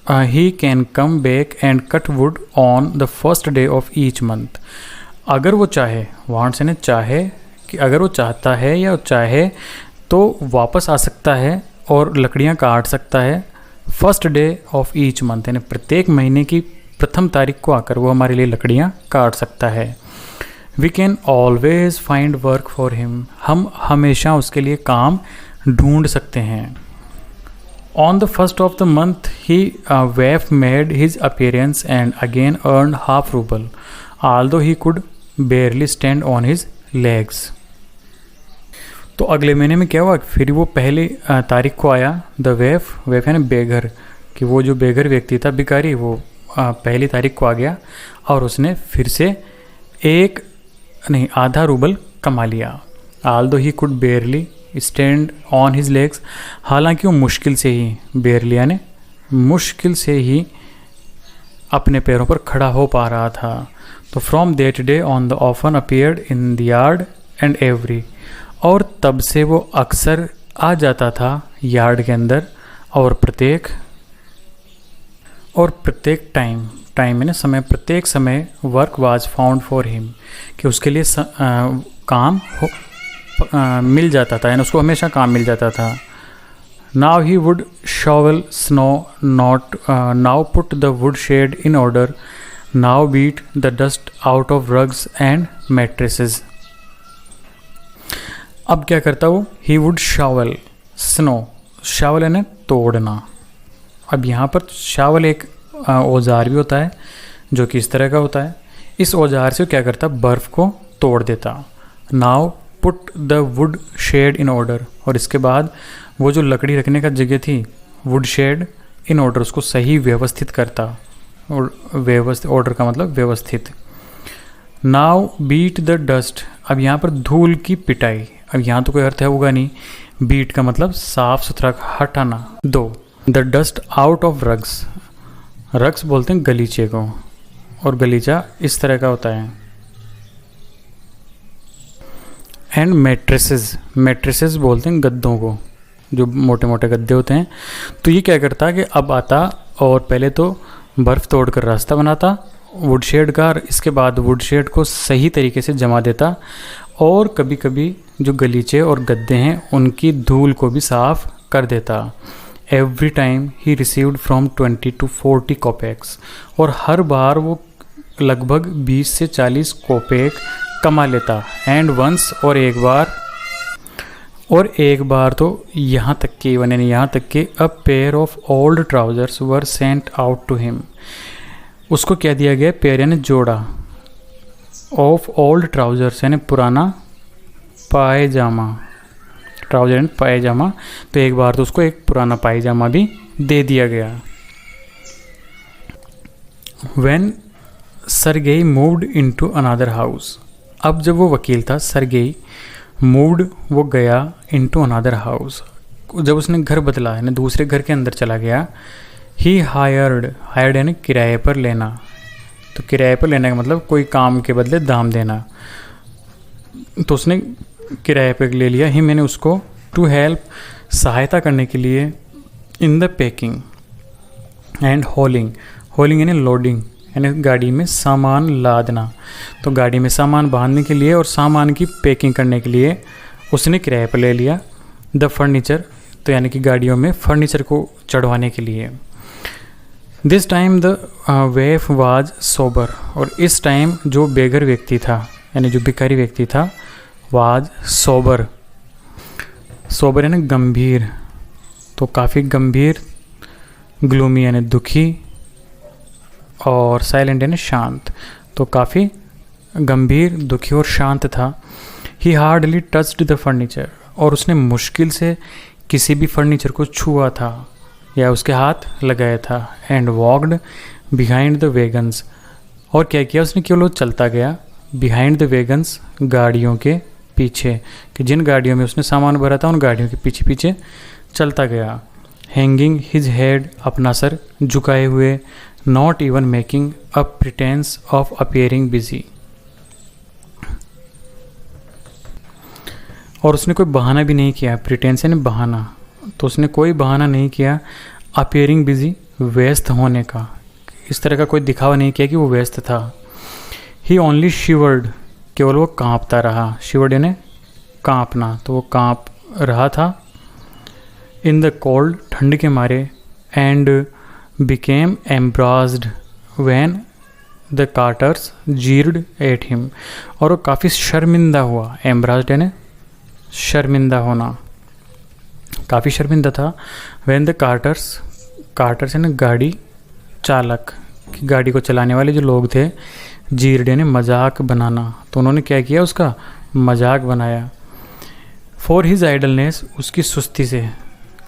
he can come back and cut wood on the first day of each month. अगर वो चाहे, वॉन्ट्स यानी चाहे, कि अगर वो चाहता है या चाहे तो वापस आ सकता है और लकड़ियाँ काट सकता है first day of each month, यानी प्रत्येक महीने की प्रथम तारीख को आकर वो हमारे लिए लकड़ियाँ काट सकता है। We can always find work for him, हम हमेशा उसके लिए काम ढूंढ सकते हैं। On the first of the month he waif made his appearance and again earn half rouble although he could barely stand on his legs. तो अगले महीने में क्या हुआ, फिर वो पहली तारीख को आया। द वेफ है ना बेघर, कि वो जो बेघर व्यक्ति था, भिखारी, वो पहली तारीख को आ गया और उसने फिर से आधा रूबल कमा लिया। Although he could barely stand on his legs, हालांकि वो मुश्किल से ही, बेयरली यानी मुश्किल से ही अपने पैरों पर खड़ा हो पा रहा था। तो from that day on the often appeared in the yard and every, और तब से वो अक्सर आ जाता था यार्ड के अंदर और प्रत्येक टाइम में समय, प्रत्येक समय work was found for him, कि उसके लिए काम मिल जाता था, यानी उसको हमेशा काम मिल जाता था। Now he would shovel snow not, now put the wood shed in order, now beat the dust out of rugs and mattresses. अब क्या करता वो, he would shovel snow, shovel यानी तोड़ना। अब यहाँ पर शावल एक औजार भी होता है जो कि इस तरह का होता है। इस औजार से क्या करता, बर्फ़ को तोड़ देता। Now put the wood shed in order, और इसके बाद वो जो लकड़ी रखने का जगह थी, वुड शेड इन ऑर्डर, उसको सही व्यवस्थित करता। और व्यवस्थित, ऑर्डर का मतलब व्यवस्थित। नाउ बीट द डस्ट, अब यहाँ पर धूल की पिटाई। अब यहाँ तो कोई अर्थ है होगा नहीं, बीट का मतलब साफ सुथरा हटाना। दो, the dust out of rugs, rugs बोलते हैं गलीचे को, और गलीचा इस तरह का होता है। एंड मैट्रेसेस बोलते हैं गद्दों को, जो मोटे मोटे गद्दे होते हैं। तो ये क्या करता कि अब आता और पहले तो बर्फ़ तोड़कर रास्ता बनाता वुडशेड का, इसके बाद वुडशेड को सही तरीके से जमा देता, और कभी कभी जो गलीचे और गद्दे हैं उनकी धूल को भी साफ कर देता। Every time he received from 20 to 40 कोपेक्स, और हर बार वो लगभग 20 से 40 कोपेक कमा लेता। एंड वंस, और एक बार तो यहाँ तक कि a pair of old trousers were sent out to him, उसको क्या दिया गया, पेयर यानी जोड़ा, ऑफ ओल्ड ट्राउजर्स यानी पुराना पायजामा, ट्राउजर एंड पायजामा। तो एक बार तो उसको एक पुराना पायजामा भी दे दिया गया। When Sergei moved into another house, अब जब वो वकील था सरगेई, मूव्ड वो गया इनटू अनदर हाउस, जब उसने घर बदला यानी दूसरे घर के अंदर चला गया। ही हायर्ड यानी किराए पर लेना, तो किराए पर लेने का मतलब कोई काम के बदले दाम देना। तो उसने किराए पर ले लिया। ही मैंने उसको टू हेल्प, सहायता करने के लिए, इन द पैकिंग एंड होलिंग यानी लोडिंग, यानी गाड़ी में सामान लादना। तो गाड़ी में सामान बांधने के लिए और सामान की पैकिंग करने के लिए उसने किराए पर ले लिया। द फर्नीचर, तो यानी कि गाड़ियों में फर्नीचर को चढ़वाने के लिए। This time the वेफ was sober, और इस टाइम जो बेघर व्यक्ति था यानी जो भिखारी व्यक्ति था, वाज सोबर यानी गंभीर, तो काफ़ी गंभीर, ग्लूमी यानी दुखी, और साइलेंट यानी शांत, तो काफ़ी गंभीर, दुखी और शांत था। ही हार्डली टच्ड द फर्नीचर, और उसने मुश्किल से किसी भी फर्नीचर को छुआ था या उसके हाथ लगाया था। And walked behind the wagons, और क्या किया उसने, केवल वो चलता गया बिहाइंड द वैगन्स, गाड़ियों के पीछे, कि जिन गाड़ियों में उसने सामान भरा था उन गाड़ियों के पीछे पीछे चलता गया। हैंगिंग हिज हेड, अपना सर झुकाए हुए, not even making a pretence of appearing busy, और उसने कोई बहाना भी नहीं किया। प्रिटेंस यानी बहाना, तो उसने कोई बहाना नहीं किया अपियरिंग बिजी, व्यस्त होने का, इस तरह का कोई दिखावा नहीं किया कि वो व्यस्त था। ही ओनली शिवर्ड, केवल वो कांपता रहा। शिवर्ड यानी कांपना, तो वो कांप रहा था। इन द कोल्ड, ठंड के मारे, and became embarrassed when the carters jeered at him, और वो काफ़ी शर्मिंदा हुआ। एम्ब्रास्ड यानी शर्मिंदा होना, काफ़ी शर्मिंदा था। व्हेन द कार्टर्स, कार्टर्स यानी गाड़ी चालक, कि गाड़ी को चलाने वाले जो लोग थे, जीर्ड यानी मजाक बनाना, तो उन्होंने क्या किया, उसका मजाक बनाया। फॉर हिज आइडलनेस, उसकी सुस्ती से,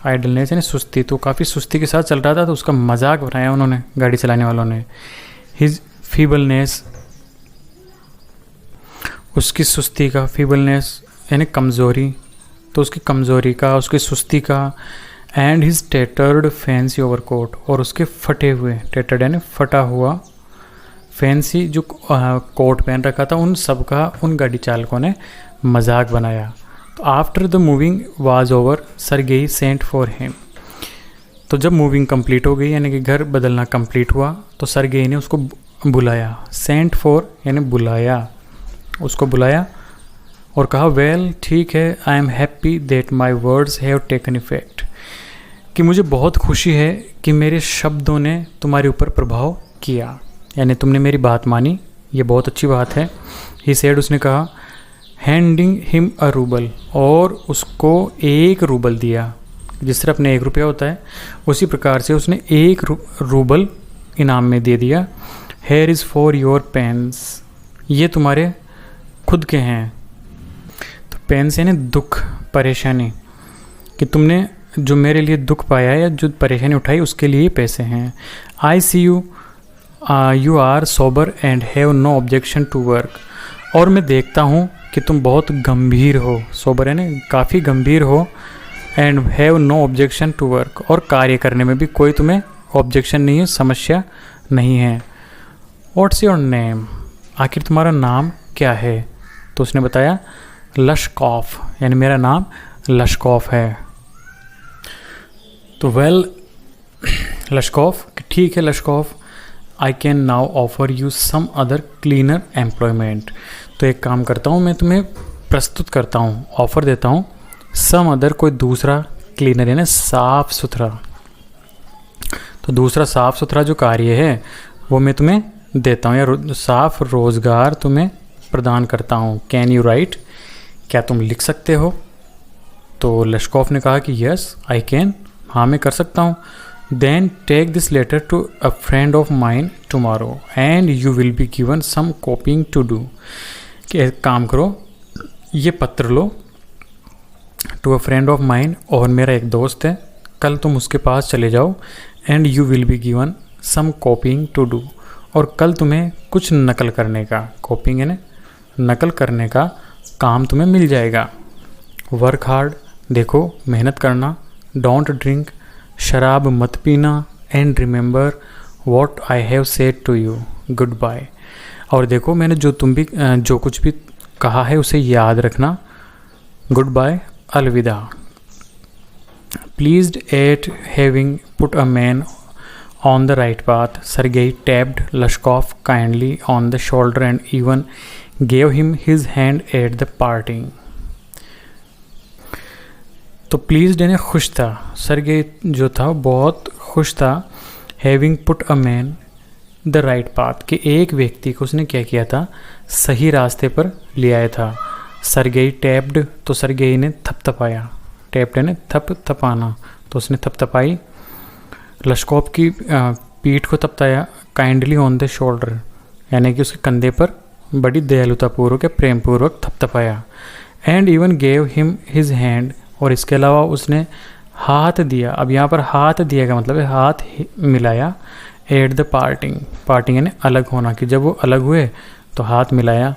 आइडलनेस यानी सुस्ती, तो काफ़ी सुस्ती के साथ चल रहा था तो उसका मजाक बनाया उन्होंने, गाड़ी चलाने वालों ने। हिज फीबलनेस, उसकी सुस्ती का, फीबलनेस यानी कमज़ोरी, तो उसकी कमज़ोरी का, उसकी सुस्ती का। एंड हिज टेटर्ड फैंसी ओवरकोट, और उसके फटे हुए, टेटर्ड यानी फटा हुआ, फैंसी जो कोट पहन रखा था, उन सब का उन गाड़ी चालकों ने मजाक बनाया। तो after the moving was over, Sergei sent for him, तो जब मूविंग कंप्लीट हो गई यानी कि घर बदलना कंप्लीट हुआ, तो सरगेई ने उसको बुलाया। सेंट फॉर यानी बुलाया, उसको बुलाया और कहा, वेल ठीक है, I am happy that my words have taken effect, कि मुझे बहुत खुशी है कि मेरे शब्दों ने तुम्हारे ऊपर प्रभाव किया, यानी तुमने मेरी बात मानी, ये बहुत अच्छी बात है। ही सेड, उसने कहा, हैंडिंग हिम अ रूबल, और उसको 1 रूबल दिया। जिस तरह अपने 1 रुपया होता है उसी प्रकार से उसने 1 रूबल इनाम में दे दिया। Here is for your pains, ये तुम्हारे खुद के हैं। तो पेन्स यानी दुख, परेशानी, कि तुमने जो मेरे लिए दुख पाया है या जो परेशानी उठाई उसके लिए पैसे हैं। I see you, you are sober and have no objection to work, और मैं देखता हूँ कि तुम बहुत गंभीर हो, सोबर यानी काफ़ी गंभीर हो, and have no objection to work, और कार्य करने में भी कोई तुम्हें ऑब्जेक्शन नहीं है, समस्या नहीं है। व्हाट्स योर नेम, आखिर तुम्हारा नाम क्या है? तो उसने बताया, लश्कॉफ, यानी मेरा नाम लश्कॉफ है। तो वेल लश्कॉफ, ठीक है Lushkoff, I can now offer you some other cleaner employment, तो एक काम करता हूँ, मैं तुम्हें प्रस्तुत करता हूँ, ऑफ़र देता हूँ, सम अदर कोई दूसरा, क्लीनर यानी साफ़ सुथरा, तो दूसरा साफ़ सुथरा जो कार्य है वो मैं तुम्हें देता हूँ, या साफ़ रोज़गार तुम्हें प्रदान करता हूँ। कैन यू राइट, क्या तुम लिख सकते हो? तो लश्कॉफ ने कहा कि यस आई कैन, हाँ मैं कर सकता हूँ। Then take this letter to a friend of mine tomorrow and you will be given some copying to do, कि एक काम करो, ये पत्र लो to a friend of mine, और मेरा एक दोस्त है, कल तुम उसके पास चले जाओ, and you will be given some copying to do, और कल तुम्हें कुछ नकल करने का, कॉपिंग यानी नकल करने का काम तुम्हें मिल जाएगा। वर्क हार्ड, देखो मेहनत करना, डोंट ड्रिंक, शराब मत पीना, and remember what I have said to you, good bye, और देखो मैंने जो कुछ भी कहा है उसे याद रखना, गुड बाय, अलविदा। Pleased at having put a man on the right path, Sergei tapped Lushkoff kindly on the shoulder and even gave him his hand at the parting. तो प्लीज़ यानी खुश था, सरगेई जो था बहुत खुश था, having put a man the right path, कि एक व्यक्ति को उसने क्या किया था, सही रास्ते पर ले आया था। सरगेई टैप्ड, तो सरगेई ने थपथपाया, टैप्ड यानी थपथपाना, तो उसने थपथपाई, लश्कॉफ की पीठ को थपथाया, काइंडली ऑन द शोल्डर, यानी कि उसके कंधे पर बड़ी दयालुतापूर्वक या प्रेमपूर्वक थपथपाया। And even gave him his hand, और इसके अलावा उसने हाथ दिया, अब यहाँ पर हाथ दिया का मतलब है हाथ मिलाया, एट द पार्टिंग, पार्टिंग यानी अलग होना, कि जब वो अलग हुए तो हाथ मिलाया।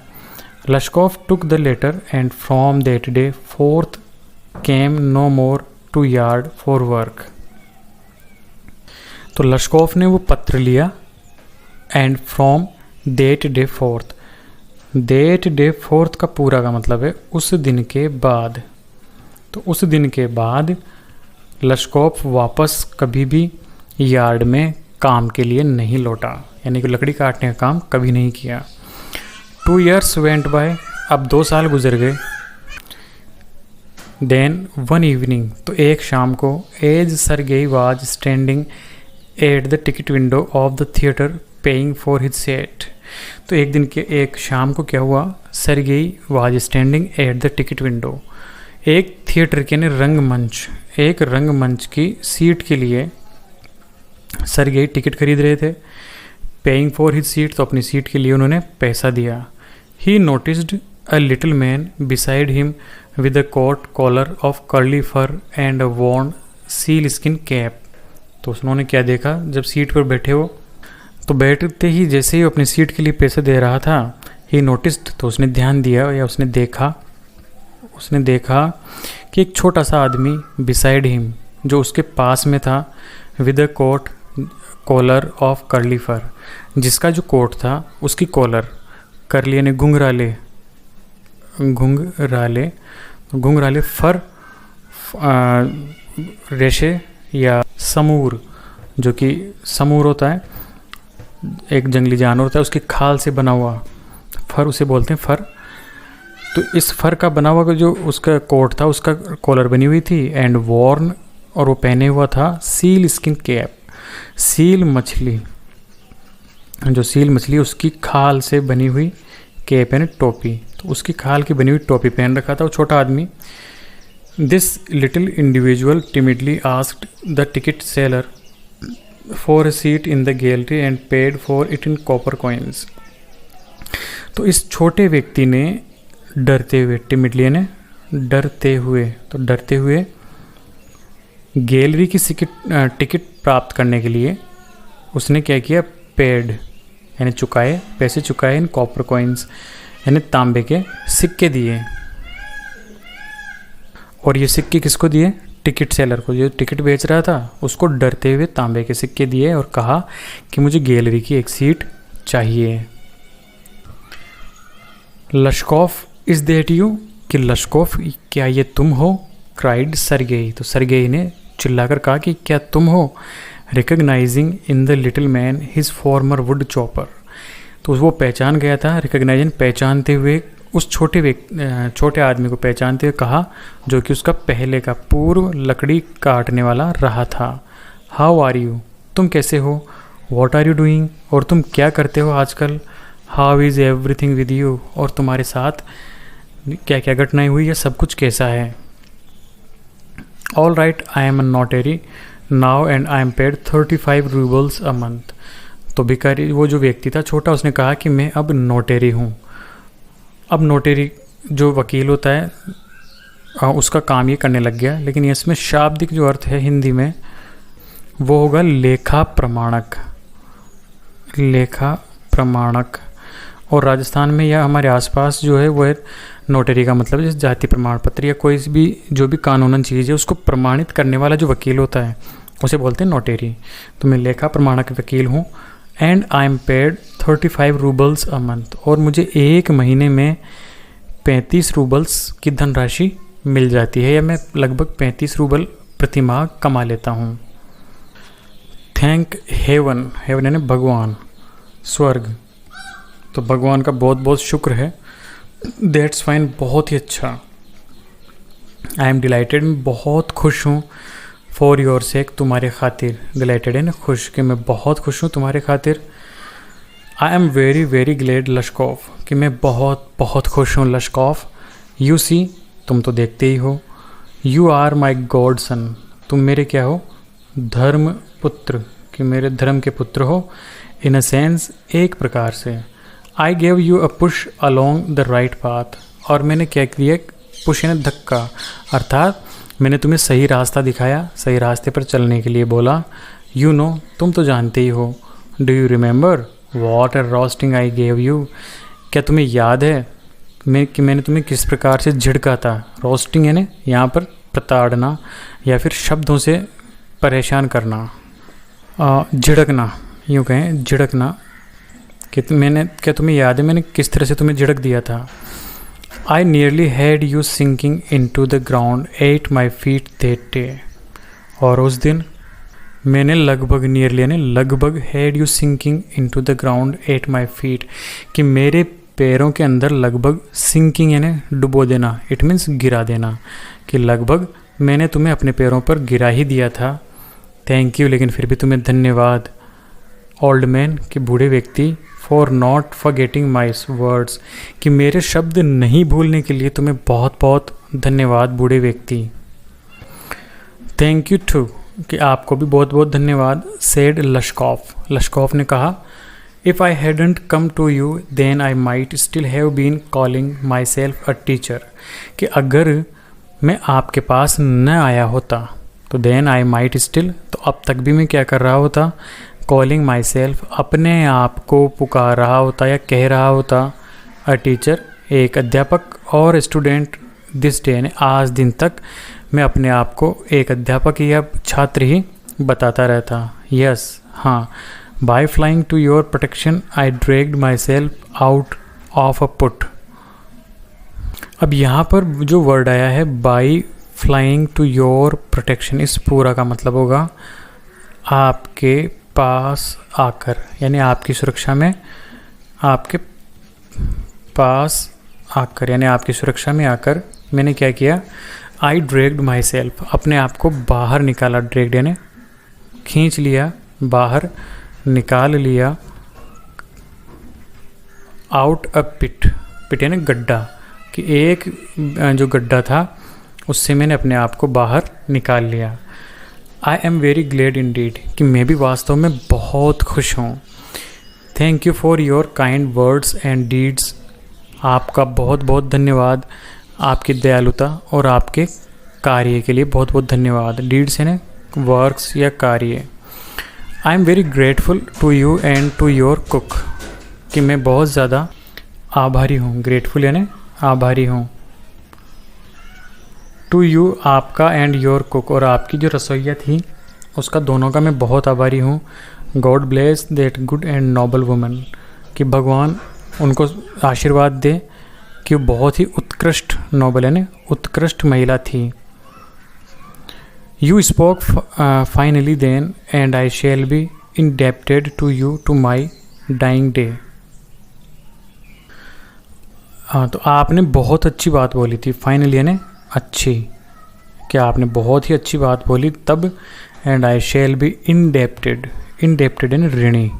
Lushkov took the letter and from that day forth came no more to yard for work. तो लश्कोव ने वो पत्र लिया and from that day forth, that day forth का पूरा का मतलब है उस दिन के बाद। तो उस दिन के बाद लश्कोव वापस कभी भी यार्ड में काम के लिए नहीं लौटा, यानी कि लकड़ी काटने का काम कभी नहीं किया। 2 years वेंट बाय, अब 2 साल गुजर गए। देन वन इवनिंग, तो एक शाम को, as Sergei was standing at the ticket window of the theatre paying for his seat. तो एक दिन के एक शाम को क्या हुआ, Sergei was standing at the ticket window, एक थिएटर के ने रंगमंच, एक रंगमंच की सीट के लिए सरगेई टिकट खरीद रहे थे। पेइंग फॉर हिज सीट, तो अपनी सीट के लिए उन्होंने पैसा दिया। He noticed a little man beside him with a coat collar of curly fur and worn seal skin cap. तो उन्होंने क्या देखा, जब सीट पर बैठे हो तो बैठते ही जैसे ही अपनी सीट के लिए पैसे दे रहा था, ही नोटिस्ड, तो उसने ध्यान दिया या उसने देखा कि एक छोटा सा आदमी बिसाइड हिम, जो उसके पास में था, with a coat collar of curly fur, जिसका जो कोट था उसकी कॉलर, कर्ली यानी घुंघराले फर रेशे या समूर, जो कि समूर होता है एक जंगली जानवर होता है, उसकी खाल से बना हुआ फर, उसे बोलते हैं फर। तो इस फर का बना हुआ जो उसका कोट था, उसका कॉलर बनी हुई थी, एंड वॉर्न, और वो पहने हुआ था सील स्किन कैप, सील मछली, जो सील मछली उसकी खाल से बनी हुई कैप यानी टोपी, तो उसकी खाल की बनी हुई टोपी पहन रखा था वो छोटा आदमी। This little individual timidly asked the ticket seller for a seat in the gallery and paid for it in copper coins. तो इस छोटे व्यक्ति ने डरते हुए, टिमिडली ने डरते हुए गैलरी की टिकट प्राप्त करने के लिए उसने क्या किया, पेड यानी चुकाए, पैसे चुकाए, इन कॉपर कॉइन्स यानी तांबे के सिक्के दिए। और ये सिक्के किसको दिए, टिकट सेलर को, जो टिकट बेच रहा था उसको डरते हुए तांबे के सिक्के दिए और कहा कि मुझे गैलरी की एक सीट चाहिए। लश्कोव, इज दैट यू, कि लश्कोव क्या ये तुम हो, क्राइड सरगेई, तो सरगेई ने चिल्लाकर कहा कि क्या तुम हो, recognising in the little man his farmer would chopper. तो वो पहचान गया था, रिकग्नाइजिंग पहचानते हुए, उस छोटे आदमी को पहचानते हुए कहा, जो कि उसका पहले का पूर्व लकड़ी काटने वाला रहा था। हाउ आर यू, तुम कैसे हो, वॉट आर यू डूइंग, और तुम क्या करते हो आजकल, how is everything with you, और तुम्हारे साथ क्या क्या घटनाएं हुई है, सब कुछ कैसा है। All right, I am a notary now and I am paid 35 roubles a month. तो भिखारी, वो जो व्यक्ति था छोटा, उसने कहा कि मैं अब नोटरी हूँ। अब नोटरी जो वकील होता है उसका काम ये करने लग गया, लेकिन इसमें शाब्दिक जो अर्थ है हिंदी में वो होगा लेखा प्रमाणक। और राजस्थान में या हमारे आसपास जो है वो है नोटरी का मतलब जैसे जाति प्रमाण पत्र या कोई भी जो भी कानूनन चीज़ है उसको प्रमाणित करने वाला जो वकील होता है उसे बोलते हैं नोटरी। तो मैं लेखा प्रमाणक वकील हूँ। And I am paid 35 roubles a month, और मुझे एक महीने में 35 रूबल्स की धनराशि मिल जाती है, या मैं लगभग 35 रूबल प्रति माह कमा लेता हूँ। थैंक हेवन, हेवन यानी भगवान, स्वर्ग, तो भगवान का बहुत बहुत शुक्र है। दैट्स फाइन, बहुत ही अच्छा। आई एम डिलाइटेड, मैं बहुत खुश हूँ। फॉर योर सेक, तुम्हारे खातिर, डिलाइटेड है ना खुश, कि मैं बहुत खुश हूँ तुम्हारे खातिर। I am very very glad Lushkov, कि मैं बहुत बहुत खुश हूँ लश्कोव। यू सी, तुम तो देखते ही हो। यू आर माई गॉड सन, तुम मेरे क्या हो, धर्म पुत्र, कि मेरे धर्म के पुत्र हो। इन अ सेंस, एक प्रकार से। I gave you a push along the right path, और मैंने क्या किया, पुश यानी धक्का, अर्थात मैंने तुम्हें सही रास्ता दिखाया, सही रास्ते पर चलने के लिए बोला। यू नो, तुम तो जानते ही हो। Do you remember what a roasting I gave you, क्या तुम्हें याद है मैंने तुम्हें किस प्रकार से झिड़का था। रोस्टिंग यानी यहाँ पर प्रताड़ना या फिर शब्दों से परेशान करना। झिड़कना, यूँ कहें झिड़कना कि क्या तुम्हें याद है मैंने किस तरह से तुम्हें झिड़क दिया था। I nearly had you sinking into the ground at my feet that day. और उस दिन मैंने लगभग नियरली यानी लगभग had you sinking into the ground at my feet, कि मेरे पैरों के अंदर लगभग सिंकिंग यानी डुबो देना, इट मीन्स गिरा देना, कि लगभग मैंने तुम्हें अपने पैरों पर गिरा ही दिया था। थैंक यू, लेकिन फिर भी तुम्हें धन्यवाद। ओल्ड मैन, कि बूढ़े व्यक्ति, for not forgetting my words, कि मेरे शब्द नहीं भूलने के लिए तुम्हें बहुत बहुत धन्यवाद बूढ़े व्यक्ति। थैंक यू टू, कि आपको भी बहुत बहुत धन्यवाद। सेड लश्कॉफ, लश्कॉफ ने कहा, if I hadn't come to you then I might still have been calling myself a teacher, कि अगर मैं आपके पास न आया होता तो देन आई माइट स्टिल, तो अब तक भी मैं क्या कर रहा होता, कॉलिंग माई सेल्फ, अपने आप को पुकार रहा होता या कह रहा होता, अ टीचर, एक अध्यापक, और स्टूडेंट दिस डे यानी आज दिन तक मैं अपने आप को एक अध्यापक या छात्र ही बताता रहता। यस, हाँ, by flying to your protection I dragged myself out of a pit. अब यहाँ पर जो वर्ड आया है by flying to your protection, इस पूरा का मतलब होगा आपके पास आकर, यानी आपकी सुरक्षा में, आपके पास आकर यानी आपकी सुरक्षा में आकर मैंने क्या किया, आई ड्रैग्ड माई सेल्फ, अपने आप को बाहर निकाला। ड्रैग्ड यानी खींच लिया, बाहर निकाल लिया। आउट अ पिट, पिट यानी गड्ढा, कि एक जो गड्ढा था उससे मैंने अपने आप को बाहर निकाल लिया। I am very glad indeed, कि मैं भी वास्तव में बहुत खुश हूँ। Thank you for your kind words and deeds, आपका बहुत बहुत धन्यवाद, आपकी दयालुता और आपके कार्य के लिए बहुत बहुत धन्यवाद। डीड्स यानी वर्क्स या कार्य। I am very grateful to you and to your cook, कि मैं बहुत ज़्यादा आभारी हूँ। ग्रेटफुल यानी आभारी हूँ। टू यू आपका, एंड योर कुक, और आपकी जो रसोइया थी उसका, दोनों का मैं बहुत आभारी हूँ। God bless that good and noble woman, कि भगवान उनको आशीर्वाद दे कि वो बहुत ही उत्कृष्ट, नोबल यानी उत्कृष्ट महिला थी। You spoke finely then and I shall be indebted to you to my dying day. हाँ, तो आपने बहुत अच्छी बात बोली थी। फाइनली यानी अच्छी, क्या आपने बहुत ही अच्छी बात बोली तब। And I shall be indebted, indebted यानी ऋणी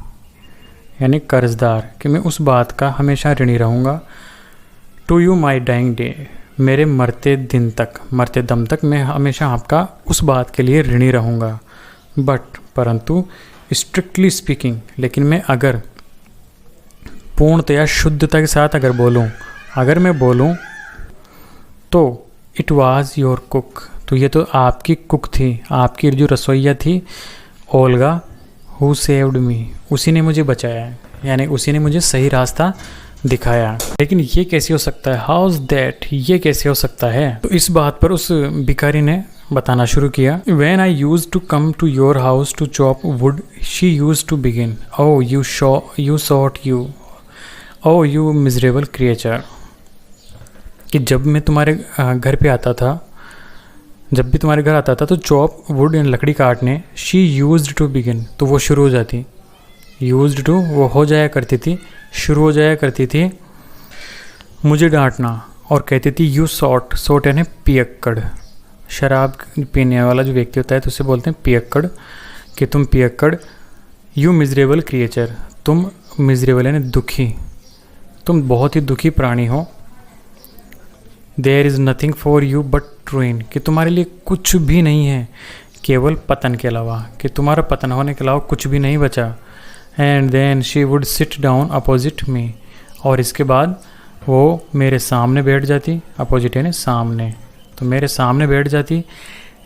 यानी कर्जदार, कि मैं उस बात का हमेशा ऋणी रहूँगा। To you my dying day, मेरे मरते दिन तक, मरते दम तक मैं हमेशा आपका उस बात के लिए ऋणी रहूँगा। बट परंतु स्ट्रिक्टली स्पीकिंग, लेकिन मैं अगर पूर्णतया शुद्धता के साथ अगर बोलूँ, अगर मैं बोलूँ तो इट वाज योर कुक, तो ये तो आपकी कुक थी, आपकी जो रसोइया थी ओल्गा, हु सेव्ड मी, उसी ने मुझे बचाया, यानी उसी ने मुझे सही रास्ता दिखाया। लेकिन ये कैसे हो सकता है, हाउ इज दैट, ये कैसे हो सकता है। तो इस बात पर उस भिखारी ने बताना शुरू किया। When I used to come to your house to chop wood she used to begin, oh you sot you, oh you miserable creature, कि जब मैं तुम्हारे घर पे आता था, जब भी तुम्हारे घर आता था तो चॉप वुड यानी लकड़ी काटने, शी यूज्ड टू बिगिन, तो वो शुरू हो जाती, यूज्ड टू वो हो जाया करती थी, शुरू हो जाया करती थी मुझे डांटना, और कहती थी यू सॉट, सॉट यानी पियक्कड़, शराब पीने वाला जो व्यक्ति होता है तो उसे बोलते हैं पियक्कड़, कि तुम पियक्कड़। यू मिजरेबल क्रिएचर, तुम मिजरेबल यानी दुखी, तुम बहुत ही दुखी प्राणी हो। There is nothing for you but ruin, कि तुम्हारे लिए कुछ भी नहीं है केवल पतन के अलावा, कि तुम्हारा पतन होने के अलावा कुछ भी नहीं बचा। And then she would sit down opposite me, और इसके बाद वो मेरे सामने बैठ जाती, अपोजिट यानी सामने, तो मेरे सामने बैठ जाती।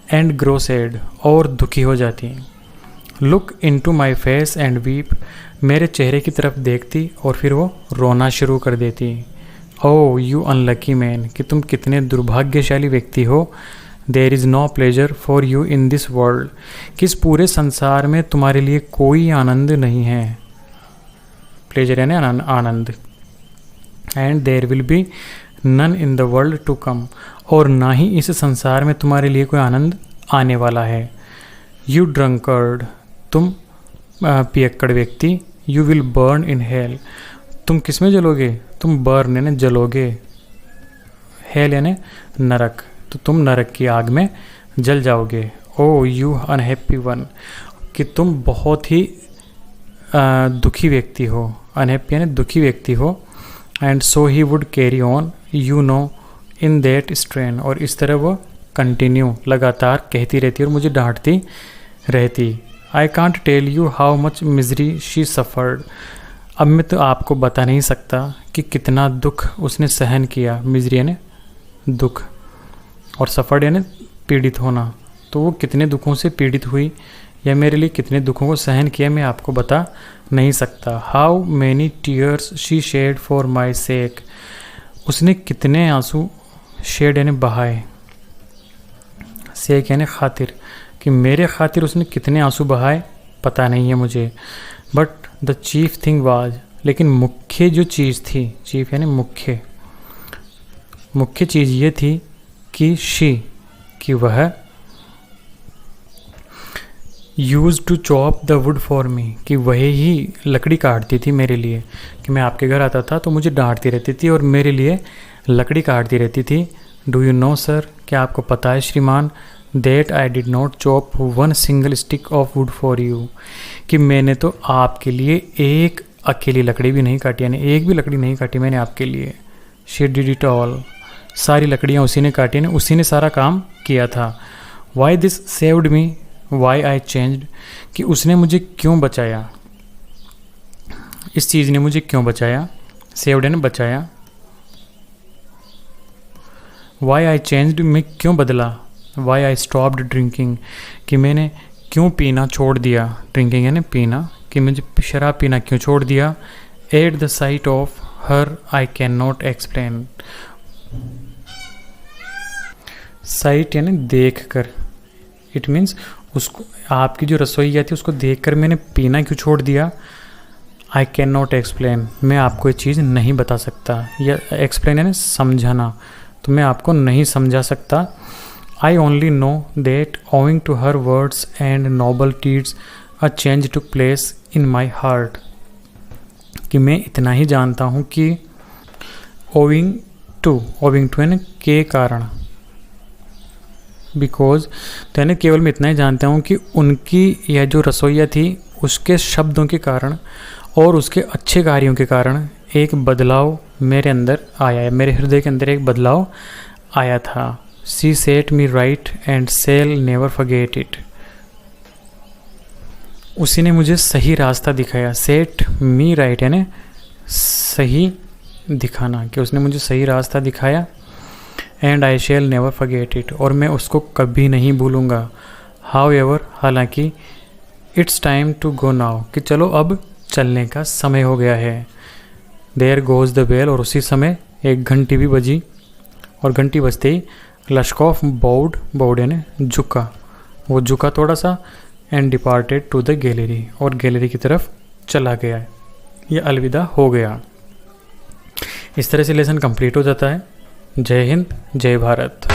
एंड ग्रो सैड, और दुखी हो जाती। Look into my face and weep, मेरे चेहरे की तरफ देखती और फिर वो रोना शुरू कर देती। ओ यू अनलकी मैन, कि तुम कितने दुर्भाग्यशाली व्यक्ति हो। There is no pleasure for you in this world, कि इस पूरे संसार में तुम्हारे लिए कोई आनंद नहीं है। प्लेजर यानी आनंद। And there will be none in the world to come, और ना ही इस संसार में तुम्हारे लिए कोई आनंद आने वाला है। यू ड्रंकर्ड, तुम पियक्कड़ व्यक्ति। You will burn in hell, तुम किस में जलोगे? तुम बर्न यानी जलोगे, हेल यानी नरक, तो तुम नरक की आग में जल जाओगे। ओ यू अनहैप्पी वन, कि तुम बहुत ही दुखी व्यक्ति हो। अनहैप्पी यानी दुखी व्यक्ति हो। And so he would carry on you know in that strain, और इस तरह वो कंटिन्यू लगातार कहती रहती और मुझे डांटती रहती। I can't tell you how much misery she suffered, अब मैं तो आपको बता नहीं सकता कि कितना दुख उसने सहन किया। मिजरी यानी दुख, और सफ़र्ड यानी पीड़ित होना, तो वो कितने दुखों से पीड़ित हुई या मेरे लिए कितने दुखों को सहन किया मैं आपको बता नहीं सकता। How many tears she shed for my sake, उसने कितने आंसू, शेड यानी बहाए, सेक यानी खातिर, कि मेरे खातिर उसने कितने आंसू बहाए पता नहीं है मुझे। But the chief thing was, लेकिन मुख्य जो चीज़ थी, चीफ यानी मुख्य, मुख्य चीज़ ये थी कि शी, कि वह use to chop the wood for me, कि वह ही लकड़ी काटती थी मेरे लिए। कि मैं आपके घर आता था तो मुझे डांटती रहती थी और मेरे लिए लकड़ी काटती रहती थी। डू यू नो सर, क्या आपको पता है श्रीमान, that I did not chop one single stick of would for you, कि मैंने तो आपके लिए एक अकेली लकड़ी भी नहीं काटी, यानी एक भी लकड़ी नहीं काटी मैंने आपके लिए। शी डिड इट ऑल, सारी लकड़ियाँ उसी ने काटी, उसी ने सारा काम किया था। Why this saved me, why I changed, कि उसने मुझे क्यों बचाया, इस चीज़ ने मुझे क्यों बचाया। सेव्ड ने बचाया। वाई आई चेंज्ड, मैं क्यों बदला। वाई आई स्टॉप्ड ड्रिंकिंग, कि मैंने क्यों पीना छोड़ दिया। ड्रिंकिंग यानी पीना, कि मुझे शराब पीना क्यों छोड़ दिया। At the site of her I can not explain, site यानी देख कर, इट मीन्स उसको, आपकी जो रसोईया थी उसको देखकर मैंने पीना क्यों छोड़ दिया। आई कैन नॉट एक्सप्लेन, मैं आपको ये चीज़ नहीं बता सकता, या एक्सप्लेन यानी समझाना, तो मैं आपको नहीं समझा सकता। I only know that owing to her words and noble deeds a change took place in my heart, कि मैं इतना ही जानता हूँ कि ओइंग टू यानी के कारण, बिकॉज तो यानी केवल मैं इतना ही जानता हूँ कि उनकी यह जो रसोईया थी उसके शब्दों के कारण और उसके अच्छे कार्यों के कारण एक बदलाव मेरे अंदर आया है, मेरे हृदय के अंदर एक बदलाव आया था। She set me right and shall never forget it, उसी ने मुझे सही रास्ता दिखाया। सेट मी राइट यानी सही दिखाना, कि उसने मुझे सही रास्ता दिखाया। And I shall never forget it, और मैं उसको कभी नहीं भूलूँगा। हाउ एवर, हालांकि, it's time to go now, कि चलो अब चलने का समय हो गया है। देयर गोज़ द बेल, और उसी समय एक घंटी भी बजी, और घंटी बजते ही लश्कोफ बाउड यानी झुका, वो झुका थोड़ा सा। And departed to the gallery, और गैलरी की तरफ चला गया, या अलविदा हो गया। इस तरह से लेसन कंप्लीट हो जाता है। जय हिंद, जय भारत।